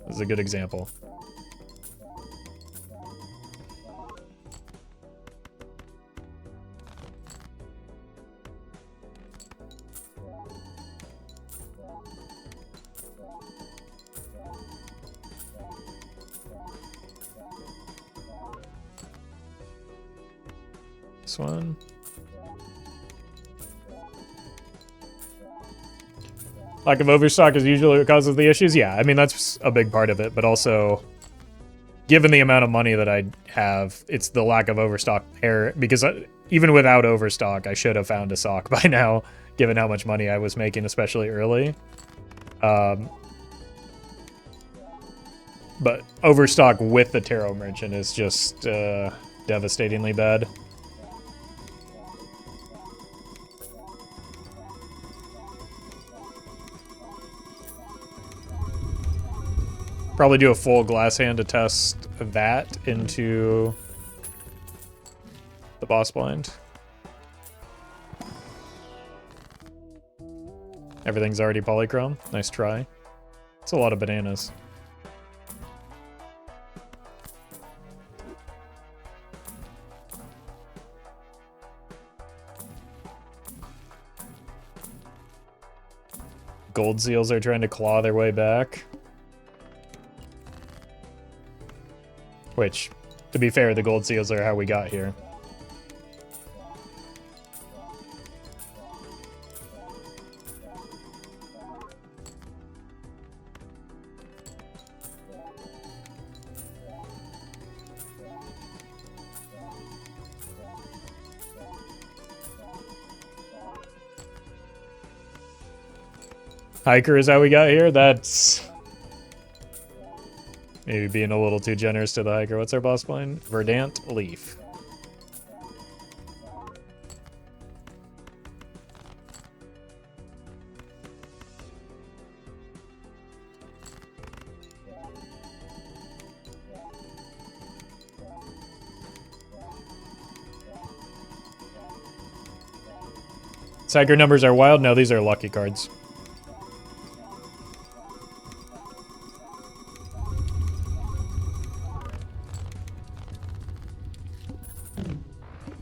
This is a good example. This one. Lack of overstock is usually what causes the issues. Yeah, I mean, that's a big part of it, but also, given the amount of money that I have, it's the lack of overstock pair, because even without overstock, I should have found a sock by now, given how much money I was making, especially early. But overstock with the Tarot Merchant is just devastatingly bad. Probably do a full glass hand to test that into the boss blind. Everything's already polychrome. Nice try. It's a lot of bananas. Gold seals are trying to claw their way back. Which, to be fair, the gold seals are how we got here. Hiker is how we got here? That's maybe being a little too generous to the hiker. What's our boss plan? Verdant Leaf. Hiker numbers are wild. No, these are lucky cards.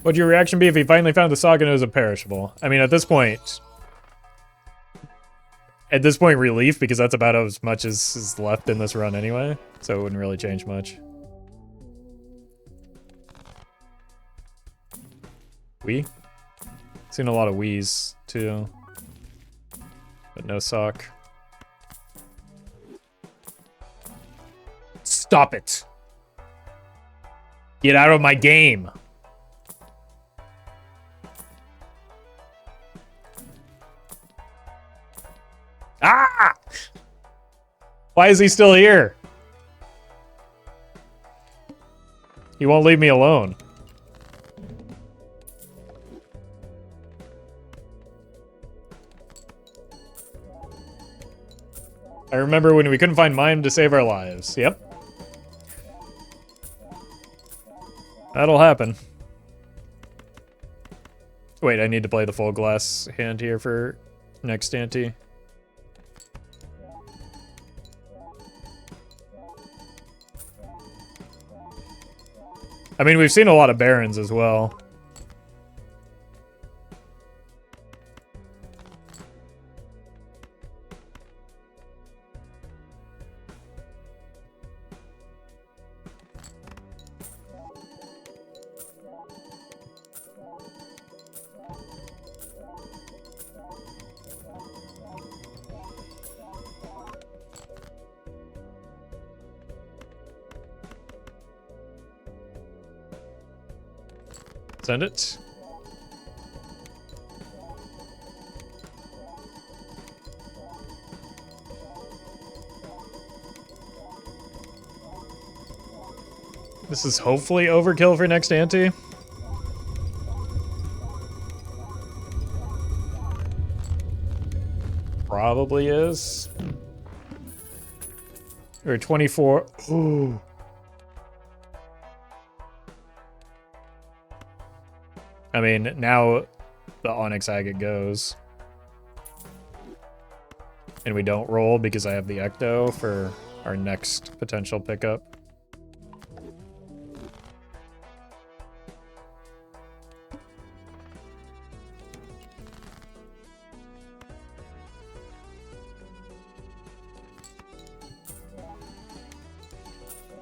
What'd your reaction be if he finally found the saga and it was a perishable? I mean, at this point, relief, because that's about as much as is left in this run anyway, so it wouldn't really change much. Seen a lot of Wiis, too. But no sock. Stop it! Get out of my game! Ah! Why is he still here? He won't leave me alone. I remember when we couldn't find mine to save our lives. Yep. That'll happen. Wait, I need to play the full glass hand here for next ante. I mean, we've seen a lot of Barons as well. Send it. This is hopefully overkill for next ante. Probably is. Or 24. Ooh. I mean, now the Onyx Agate goes. And we don't roll because I have the Ecto for our next potential pickup.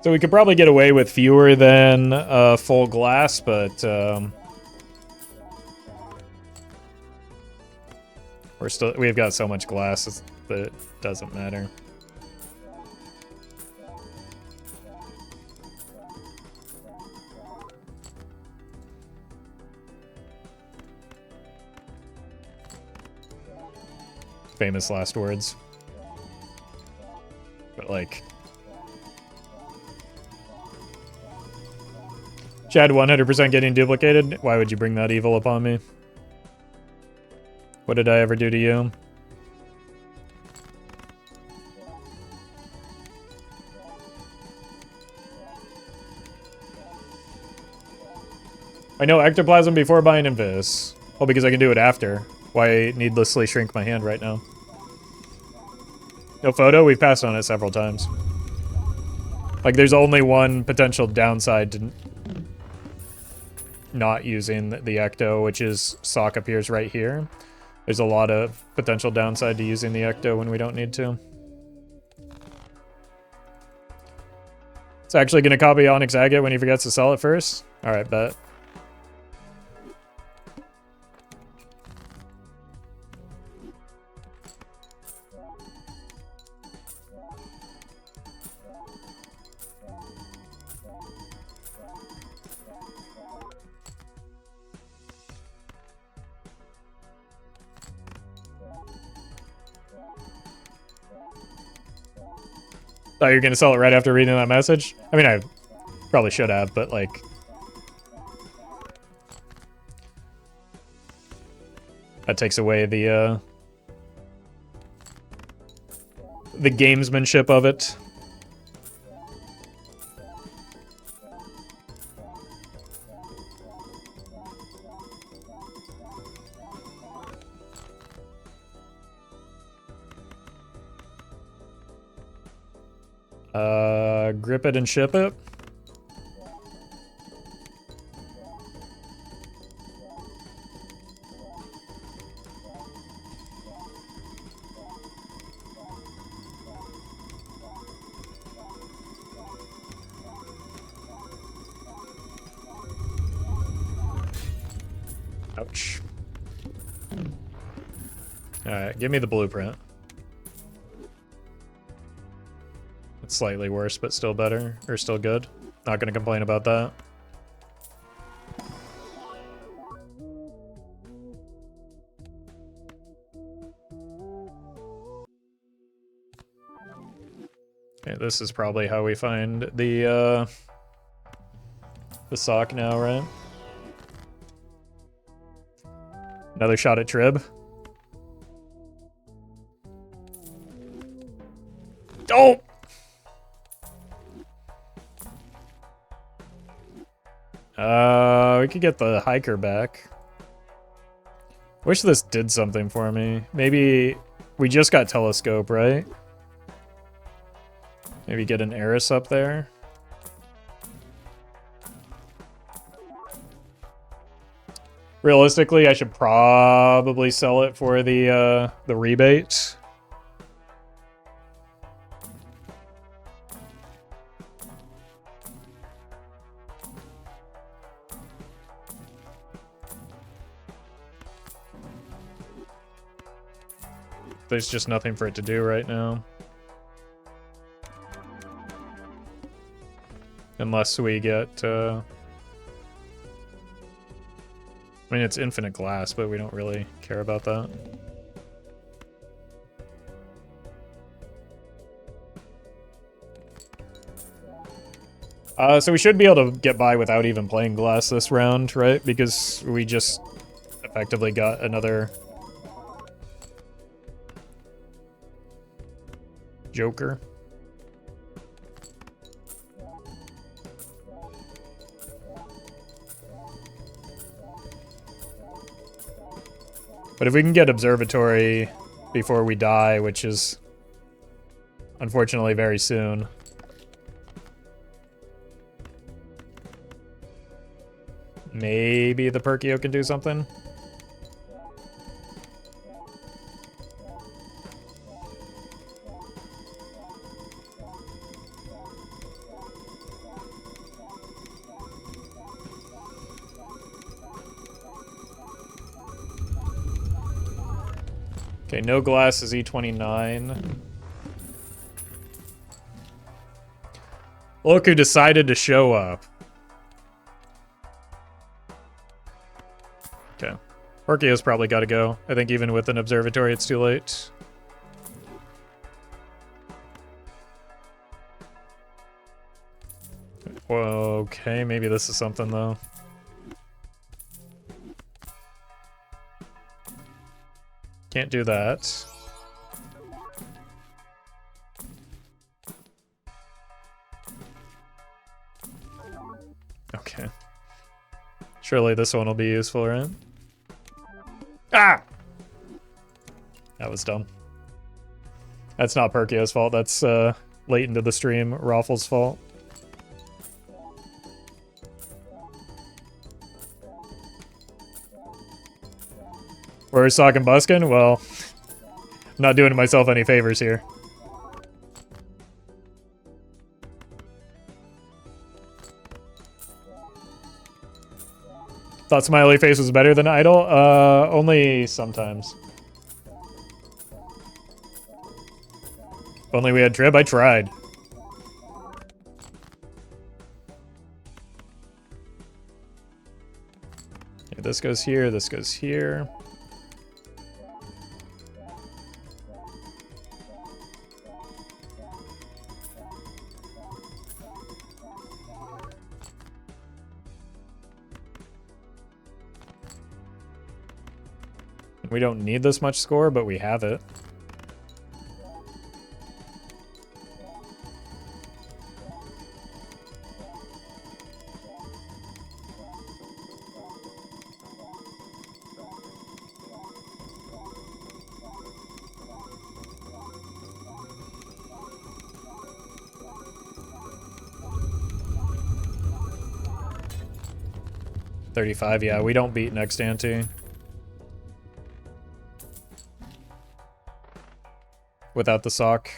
So we could probably get away with fewer than full glass, but we've got so much glass that it doesn't matter. Famous last words. But like, Chad 100% getting duplicated. Why would you bring that evil upon me? What did I ever do to you? I know ectoplasm before buying Invis. Well, because I can do it after. Why needlessly shrink my hand right now? No photo? We've passed on it several times. Like, there's only one potential downside to not using the Ecto, which is Sock appears right here. There's a lot of potential downside to using the ecto when we don't need to. It's actually going to copy Onyx Agate when he forgets to sell it first? Alright, bet. Thought you were going to sell it right after reading that message? I mean, I probably should have, but like... that takes away the gamesmanship of it. Grip it and ship it. Ouch. Alright, give me the blueprint. It's slightly worse, but still better. Or still good. Not gonna complain about that. Okay, this is probably how we find the sock now, right? Another shot at Trib. Oh! We could get the hiker back. Wish this did something for me. Maybe we just got telescope, right? Maybe get an Eris up there. Realistically, I should probably sell it for the rebate. There's just nothing for it to do right now. Unless we get, I mean, it's infinite glass, but we don't really care about that. So we should be able to get by without even playing glass this round, right? Because we just effectively got another Joker. But if we can get Observatory before we die, which is unfortunately very soon. Maybe the Perkio can do something. Okay, no glass is E29. Look who decided to show up. Okay. Orchio's probably got to go. I think even with an observatory, it's too late. Okay, maybe this is something, though. Can't do that. Okay. Surely this one will be useful, right? Ah! That was dumb. That's not Perkio's fault. That's late into the stream, Roffle's fault. We're sock and buskin'? Well, I'm not doing myself any favors here. Thought Smiley Face was better than Idol? Only sometimes. If only we had Trib, I tried. Yeah, this goes here, this goes here. We don't need this much score, but we have it. $35, yeah, we don't beat next ante. Without the sock.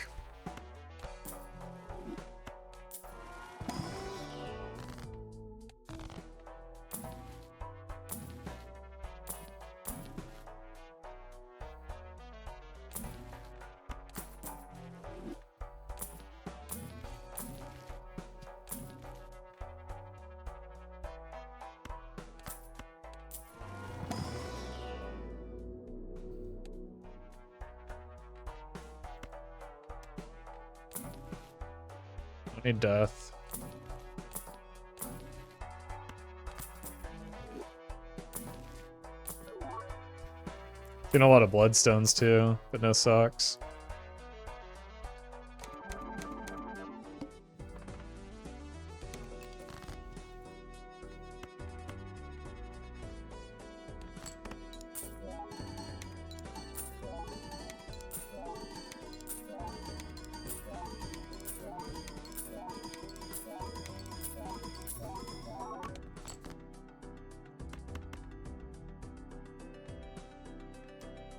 I need death. Doing a lot of bloodstones too, but no socks.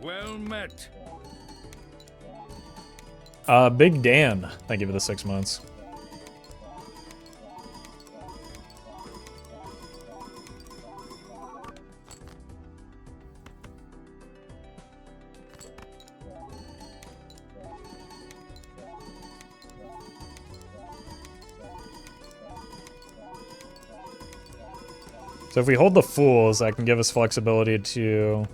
Well met. Big Dan. Thank you for the 6 months. So if we hold the Fools, that can give us flexibility to...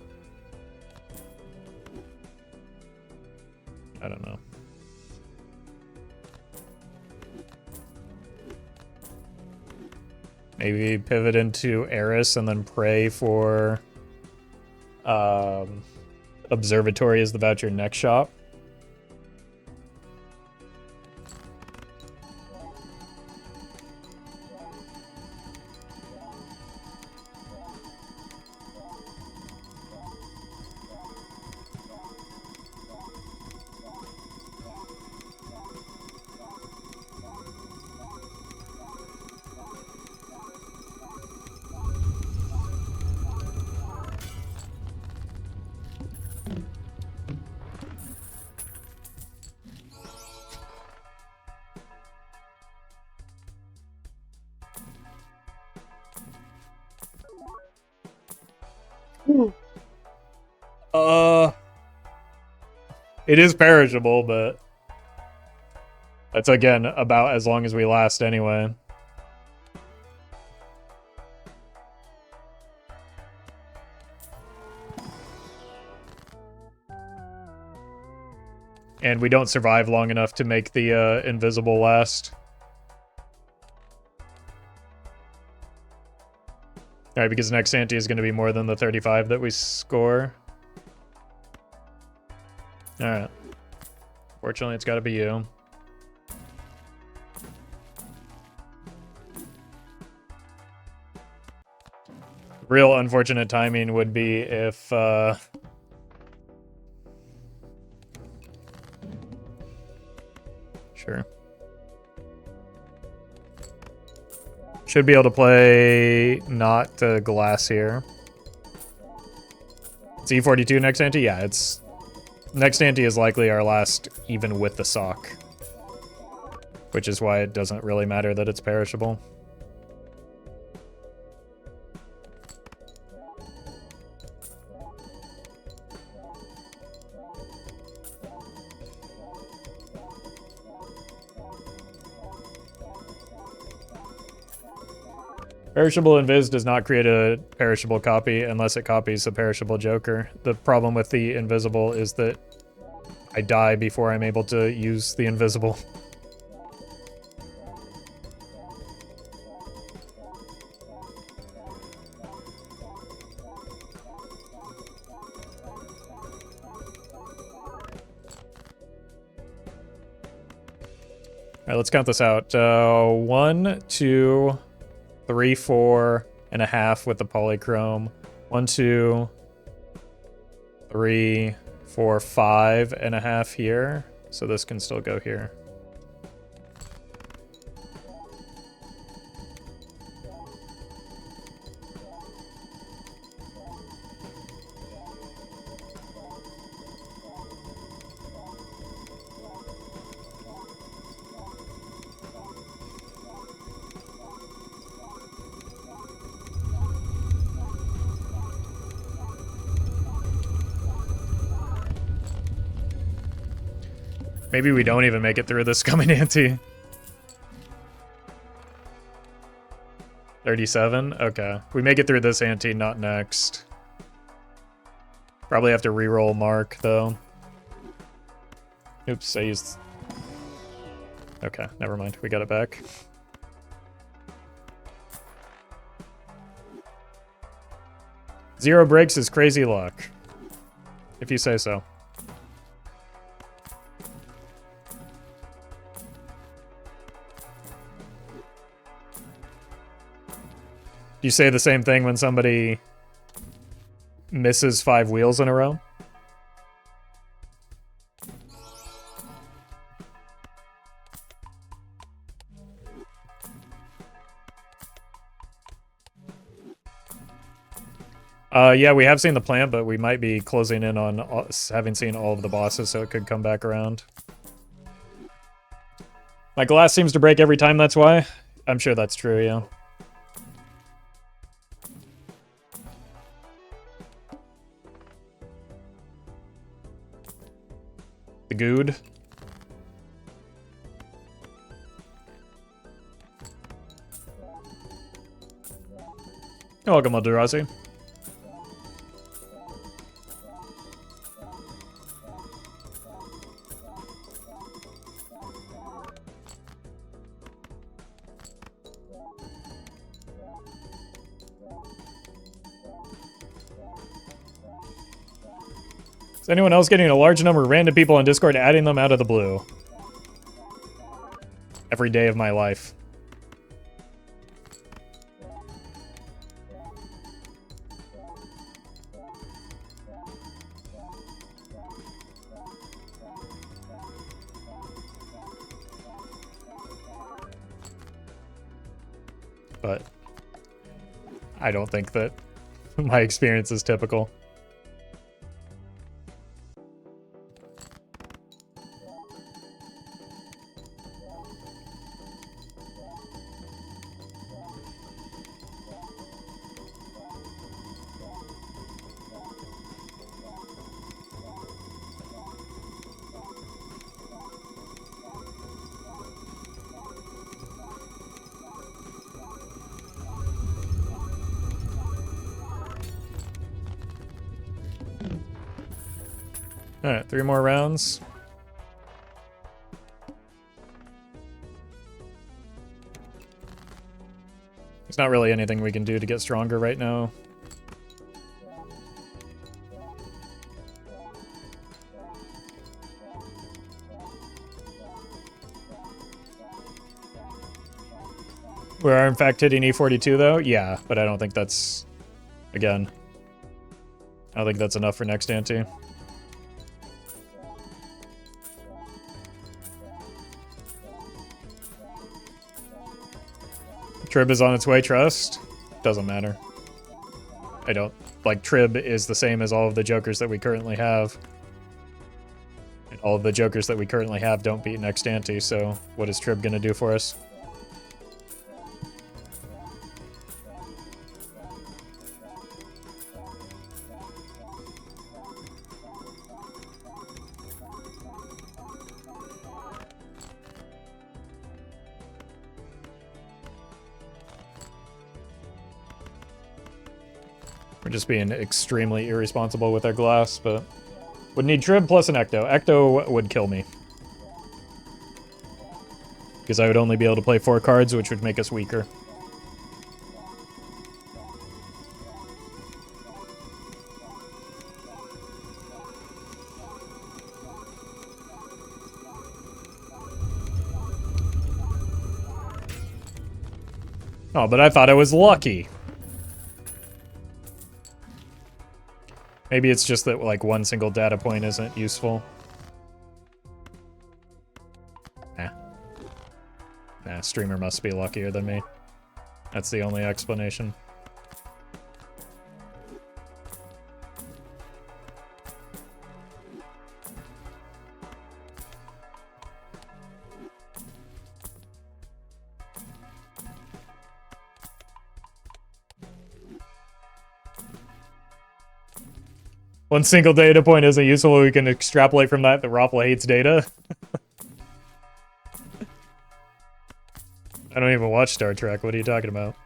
I don't know. Maybe pivot into Eris and then pray for Observatory as the voucher next shop. It is perishable, but that's again about as long as we last anyway. And we don't survive long enough to make the invisible last. Alright, because next ante is going to be more than the 35 that we score. Alright. Fortunately, it's got to be you. Real unfortunate timing would be if... Sure. Should be able to play not glass here. It's E42 next ante? Yeah, it's... Next ante is likely our last even with the sock. Which is why it doesn't really matter that it's perishable. Perishable invis does not create a perishable copy unless it copies a perishable joker. The problem with the invisible is that I die before I'm able to use the invisible. Alright, let's count this out. 1, 2, 3, 4.5 with the polychrome. 1, 2, 3, 4, 5.5 here. So this can still go here. Maybe we don't even make it through this coming ante. 37? Okay. We make it through this ante, not next. Probably have to reroll Mark, though. Oops, I used... Okay, never mind. We got it back. Zero breaks is crazy luck. If you say so. Do you say the same thing when somebody misses 5 wheels in a row? Yeah, we have seen the plant, but we might be closing in on having seen all of the bosses, so it could come back around. My glass seems to break every time, that's why. I'm sure that's true, yeah. The good. You're welcome, Eldrazi. Is anyone else getting a large number of random people on Discord adding them out of the blue? Every day of my life. But I don't think that my experience is typical. Alright, 3 more rounds. There's not really anything we can do to get stronger right now. We are in fact hitting E42 though? Yeah, but I don't think that's... Again, I don't think that's enough for next ante. Trib is on its way, trust? Doesn't matter. I don't like, Trib is the same as all of the Jokers that we currently have. And all of the Jokers that we currently have don't beat next ante, so what is Trib gonna do for us? We're just being extremely irresponsible with our glass, but would need Trib plus an Ecto. Ecto would kill me. Because I would only be able to play 4 cards, which would make us weaker. Oh, but I thought I was lucky. Maybe it's just that, like, one single data point isn't useful. Nah, streamer must be luckier than me. That's the only explanation. One single data point isn't useful. We can extrapolate from that Roffle hates data. I don't even watch Star Trek. What are you talking about?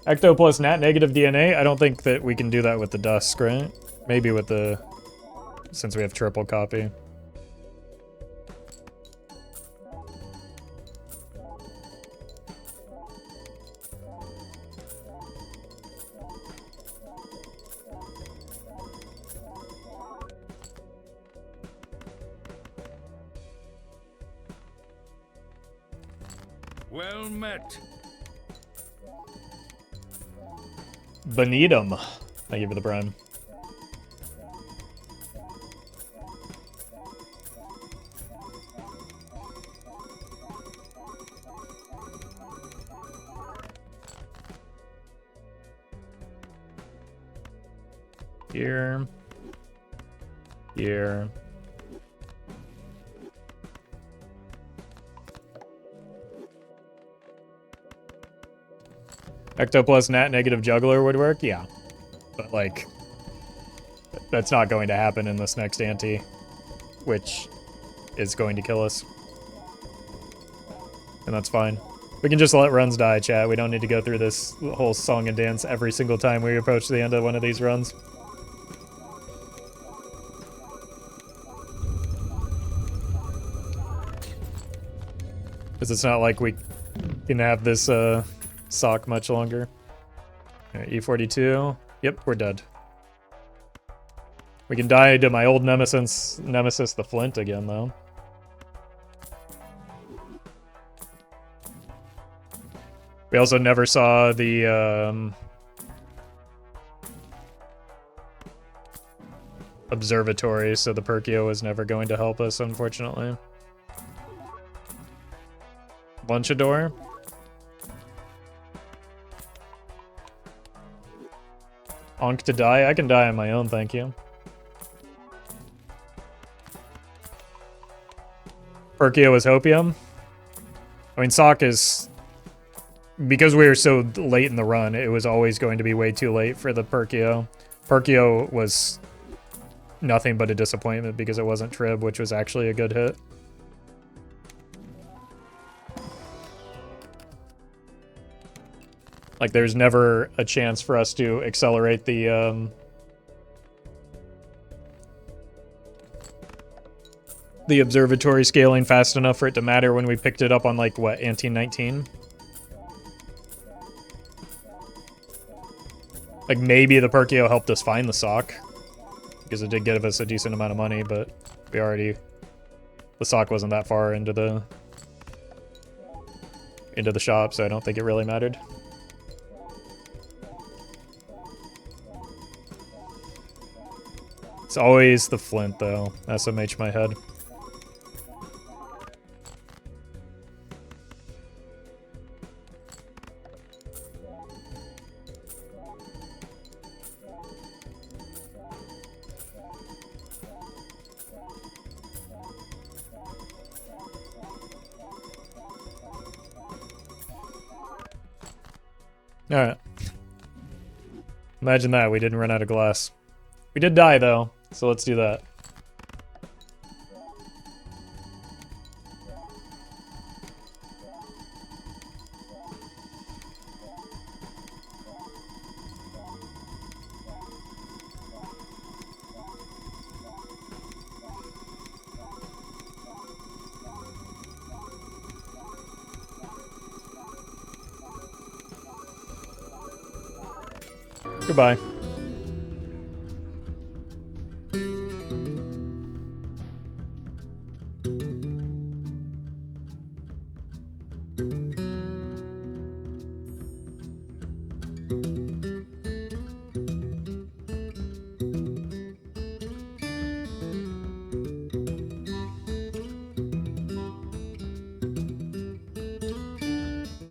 Ecto plus nat negative DNA? I don't think that we can do that with the Dusk, right? Maybe with the... since we have triple copy. Well met. Benedum. Thank you for the prime. Here. Here. Ecto plus nat negative juggler would work, yeah. But, like, that's not going to happen in this next ante, which is going to kill us. And that's fine. We can just let runs die, chat. We don't need to go through this whole song and dance every single time we approach the end of one of these runs. Because it's not like we can have this, sock much longer. Right, E42. Yep, we're dead. We can die to my old nemesis the Flint again, though. We also never saw the observatory, so the Perkio was never going to help us, unfortunately. Lunchador. Onk to die? I can die on my own, thank you. Perkio is Hopium. I mean, Sock is... because we were so late in the run, it was always going to be way too late for the Perkio. Perkio was nothing but a disappointment because it wasn't Trib, which was actually a good hit. Like, there's never a chance for us to accelerate the observatory scaling fast enough for it to matter when we picked it up on, like, what, ante 19? Like, maybe the Perkio helped us find the sock, because it did give us a decent amount of money, but we already... the sock wasn't that far into the shop, so I don't think it really mattered. It's always the flint, though. SMH my head. Alright. Imagine that, we didn't run out of glass. We did die, though, so let's do that. Goodbye.